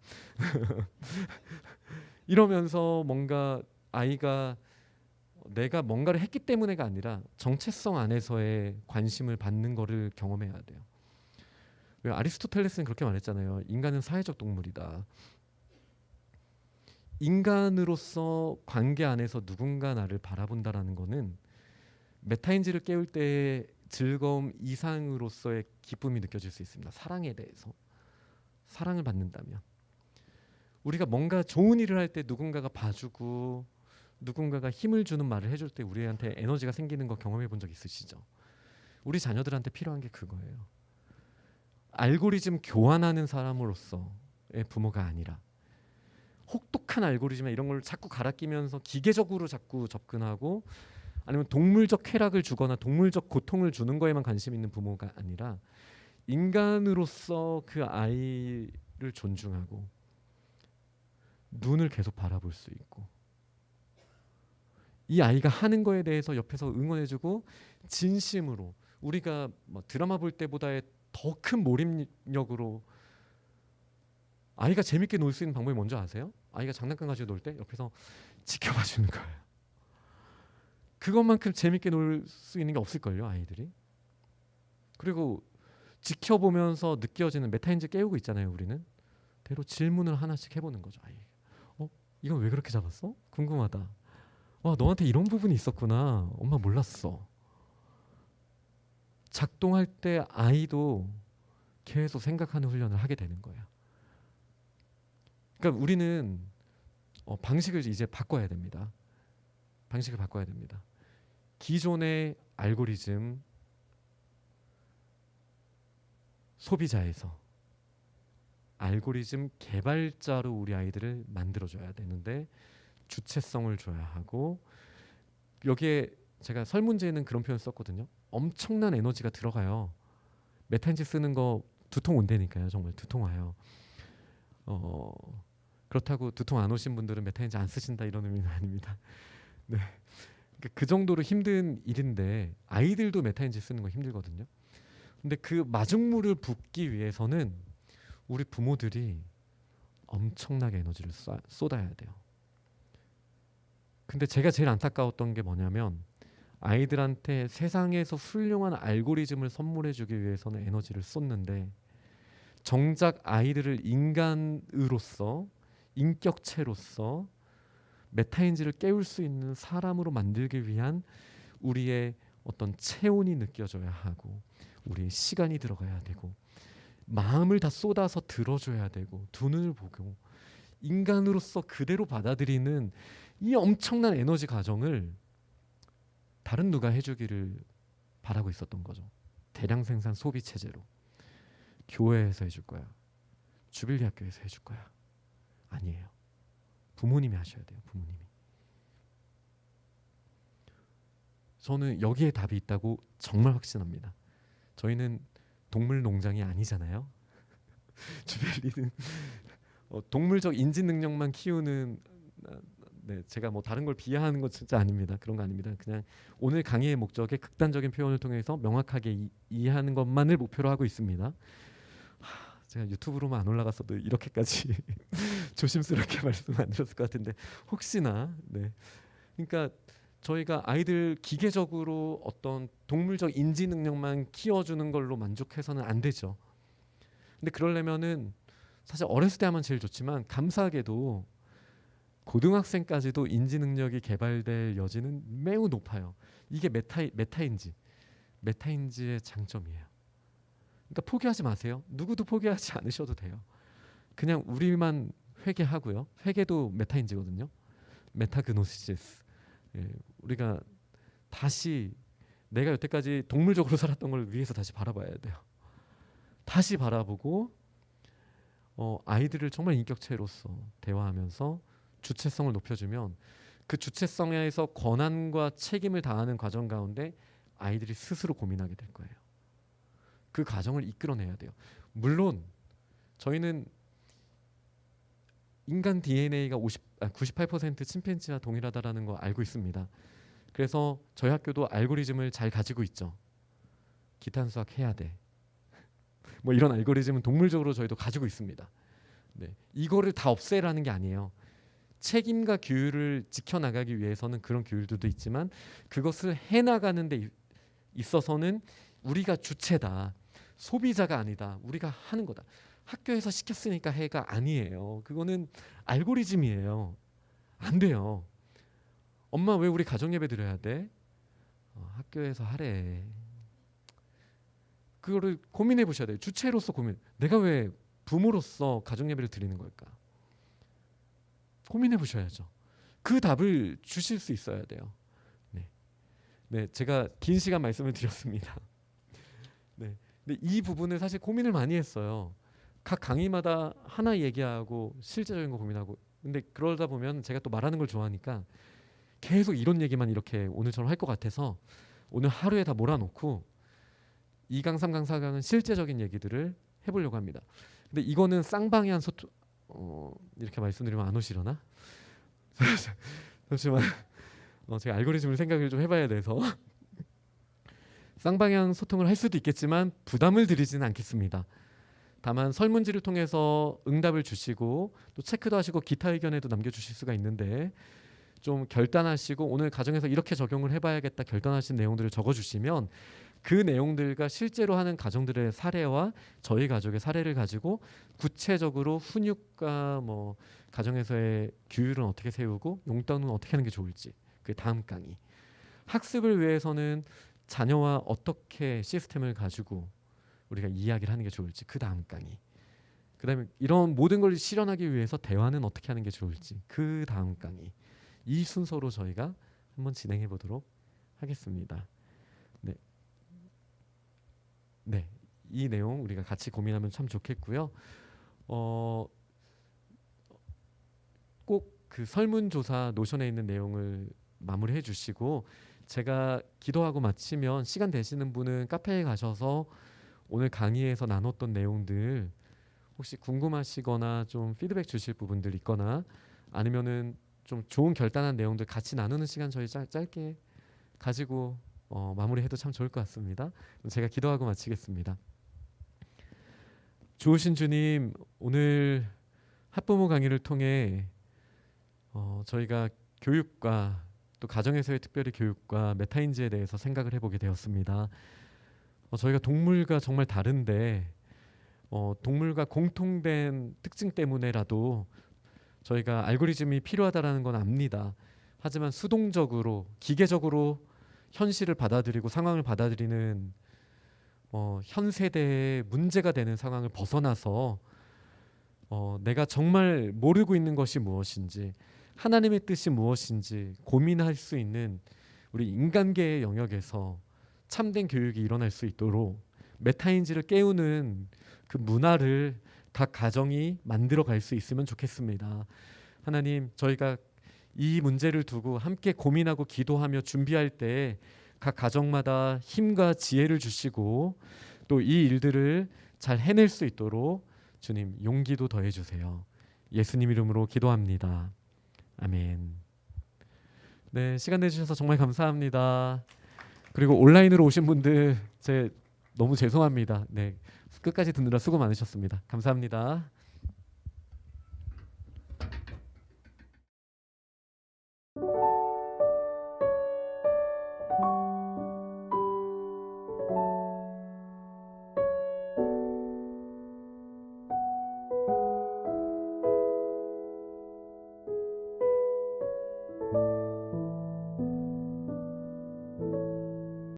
S1: 이러면서 뭔가 아이가 내가 뭔가를 했기 때문에가 아니라 정체성 안에서의 관심을 받는 거를 경험해야 돼요. 아리스토텔레스는 그렇게 말했잖아요. 인간은 사회적 동물이다. 인간으로서 관계 안에서 누군가 나를 바라본다라는 거는 메타인지를 깨울 때의 즐거움 이상으로서의 기쁨이 느껴질 수 있습니다. 사랑에 대해서, 사랑을 받는다면. 우리가 뭔가 좋은 일을 할 때 누군가가 봐주고 누군가가 힘을 주는 말을 해줄 때 우리한테 에너지가 생기는 거 경험해 본 적 있으시죠? 우리 자녀들한테 필요한 게 그거예요. 알고리즘 교환하는 사람으로서의 부모가 아니라 혹독한 알고리즘에 이런 걸 자꾸 갈아 끼면서 기계적으로 자꾸 접근하고, 아니면 동물적 쾌락을 주거나 동물적 고통을 주는 거에만 관심 있는 부모가 아니라 인간으로서 그 아이를 존중하고 눈을 계속 바라볼 수 있고, 이 아이가 하는 거에 대해서 옆에서 응원해주고 진심으로, 우리가 뭐 드라마 볼 때보다의 더 큰 몰입력으로 아이가 재밌게 놀 수 있는 방법이 뭔지 아세요? 아이가 장난감 가지고 놀 때 옆에서 지켜봐 주는 거예요. 그것만큼 재밌게 놀 수 있는 게 없을걸요, 아이들이. 그리고 지켜보면서 느껴지는 메타인지 깨우고 있잖아요, 우리는. 대로 질문을 하나씩 해보는 거죠, 아이. 이건 왜 그렇게 잡았어? 궁금하다. 와, 너한테 이런 부분이 있었구나, 엄마 몰랐어. 작동할 때 아이도 계속 생각하는 훈련을 하게 되는 거예요. 그러니까 우리는 방식을 이제 바꿔야 됩니다. 방식을 바꿔야 됩니다. 기존의 알고리즘 소비자에서 알고리즘 개발자로 우리 아이들을 만들어줘야 되는데 주체성을 줘야 하고, 여기에 제가 설문지에는 그런 표현 썼거든요. 엄청난 에너지가 들어가요. 메타인지 쓰는 거 두통 온다니까요. 정말 두통 와요. 그렇다고 두통 안 오신 분들은 메타인지 안 쓰신다 이런 의미는 아닙니다. 네. 그러니까 그 정도로 힘든 일인데 아이들도 메타인지 쓰는 거 힘들거든요. 근데 그 마중물을 붓기 위해서는 우리 부모들이 엄청나게 에너지를 쏟아야 돼요. 근데 제가 제일 안타까웠던 게 뭐냐면, 아이들한테 세상에서 훌륭한 알고리즘을 선물해 주기 위해서는 에너지를 쏟는데 정작 아이들을 인간으로서, 인격체로서 메타인지를 깨울 수 있는 사람으로 만들기 위한 우리의 어떤 체온이 느껴져야 하고, 우리의 시간이 들어가야 되고, 마음을 다 쏟아서 들어줘야 되고, 두 눈을 보고 인간으로서 그대로 받아들이는 이 엄청난 에너지 과정을 다른 누가 해주기를 바라고 있었던 거죠. 대량 생산 소비 체제로. 교회에서 해줄 거야, 주빌리 학교에서 해줄 거야. 아니에요. 부모님이 하셔야 돼요. 부모님이. 저는 여기에 답이 있다고 정말 확신합니다. 저희는 동물 농장이 아니잖아요. 주벨리는 동물적 인지 능력만 키우는, 네, 제가 뭐 다른 걸 비하하는 건 진짜 아닙니다. 그런 거 아닙니다. 그냥 오늘 강의의 목적에 극단적인 표현을 통해서 명확하게 이해하는 것만을 목표로 하고 있습니다. 제가 유튜브로만 안 올라갔어도 이렇게까지 조심스럽게 말씀 안 드렸을 것 같은데 혹시나. 네. 그러니까 저희가 아이들 기계적으로 어떤 동물적 인지 능력만 키워주는 걸로 만족해서는 안 되죠. 근데 그러려면은 사실 어렸을 때 하면 제일 좋지만, 감사하게도 고등학생까지도 인지 능력이 개발될 여지는 매우 높아요. 이게 메타인지의 장점이에요. 그러니까 포기하지 마세요. 누구도 포기하지 않으셔도 돼요. 그냥 우리만 회개하고요. 회개도 메타인지거든요. 메타그노시스. 예, 우리가 다시 내가 여태까지 동물적으로 살았던 걸 위해서 다시 바라봐야 돼요. 다시 바라보고 아이들을 정말 인격체로서 대화하면서 주체성을 높여주면, 그 주체성에서 권한과 책임을 다하는 과정 가운데 아이들이 스스로 고민하게 될 거예요. 그 과정을 이끌어내야 돼요. 물론 저희는 인간 DNA가 98% 침팬지와 동일하다라는 거 알고 있습니다. 그래서 저희 학교도 알고리즘을 잘 가지고 있죠. 기탄 수학 해야 돼. 뭐 이런 알고리즘은 동물적으로 저희도 가지고 있습니다. 네, 이거를 다 없애라는 게 아니에요. 책임과 규율을 지켜나가기 위해서는 그런 규율들도 있지만, 그것을 해나가는 데 있어서는 우리가 주체다, 소비자가 아니다, 우리가 하는 거다. 학교에서 시켰으니까 해가 아니에요. 그거는 알고리즘이에요. 안 돼요. 엄마 왜 우리 가정예배 드려야 돼? 학교에서 하래. 그거를 고민해 보셔야 돼요. 주체로서 고민. 내가 왜 부모로서 가정예배를 드리는 걸까? 고민해 보셔야죠. 그 답을 주실 수 있어야 돼요. 네, 제가 긴 시간 말씀을 드렸습니다. 네, 근데 이 부분을 사실 고민을 많이 했어요. 각 강의마다 하나 얘기하고 실제적인 거 고민하고. 근데 그러다 보면 제가 또 말하는 걸 좋아하니까 계속 이런 얘기만 이렇게 오늘처럼 할 것 같아서 오늘 하루에 다 몰아놓고 2강, 3강, 4강은 실제적인 얘기들을 해보려고 합니다. 근데 이거는 쌍방향 소통, 이렇게 말씀드리면 안 오시려나? 잠시만. 제가 알고리즘을 생각을 좀 해봐야 돼서 쌍방향 소통을 할 수도 있겠지만 부담을 드리지는 않겠습니다. 다만 설문지를 통해서 응답을 주시고 또 체크도 하시고 기타 의견에도 남겨주실 수가 있는데, 좀 결단하시고 오늘 가정에서 이렇게 적용을 해봐야겠다 결단하신 내용들을 적어주시면 그 내용들과 실제로 하는 가정들의 사례와 저희 가족의 사례를 가지고 구체적으로 훈육과 뭐 가정에서의 규율은 어떻게 세우고 용돈은 어떻게 하는 게 좋을지, 그 다음 강의. 학습을 위해서는 자녀와 어떻게 시스템을 가지고 우리가 이야기를 하는 게 좋을지, 그 다음 강의. 그다음에 이런 모든 걸 실현하기 위해서 대화는 어떻게 하는 게 좋을지, 그 다음 강의, 이 순서로 저희가 한번 진행해 보도록 하겠습니다. 네, 네, 이 내용 우리가 같이 고민하면 참 좋겠고요. 꼭 그 설문조사 노션에 있는 내용을 마무리해 주시고, 제가 기도하고 마치면 시간 되시는 분은 카페에 가셔서 오늘 강의에서 나눴던 내용들 혹시 궁금하시거나 좀 피드백 주실 부분들 있거나 아니면은 좀 좋은 결단한 내용들 같이 나누는 시간 저희 짧게 가지고 마무리해도 참 좋을 것 같습니다. 제가 기도하고 마치겠습니다. 좋으신 주님, 오늘 학부모 강의를 통해 저희가 교육과 또 가정에서의 특별히 교육과 메타인지에 대해서 생각을 해보게 되었습니다. 저희가 동물과 정말 다른데 동물과 공통된 특징 때문에라도 저희가 알고리즘이 필요하다라는 건 압니다. 하지만 수동적으로 기계적으로 현실을 받아들이고 상황을 받아들이는 현 세대의 문제가 되는 상황을 벗어나서 내가 정말 모르고 있는 것이 무엇인지, 하나님의 뜻이 무엇인지 고민할 수 있는 우리 인간계의 영역에서 참된 교육이 일어날 수 있도록 메타인지를 깨우는 그 문화를 각 가정이 만들어 갈 수 있으면 좋겠습니다. 하나님, 저희가 이 문제를 두고 함께 고민하고 기도하며 준비할 때 각 가정마다 힘과 지혜를 주시고 또 이 일들을 잘 해낼 수 있도록 주님 용기도 더해 주세요. 예수님 이름으로 기도합니다. 아멘. 네, 시간 내주셔서 정말 감사합니다. 그리고 온라인으로 오신 분들 너무 죄송합니다. 네, 끝까지 듣느라 수고 많으셨습니다. 감사합니다.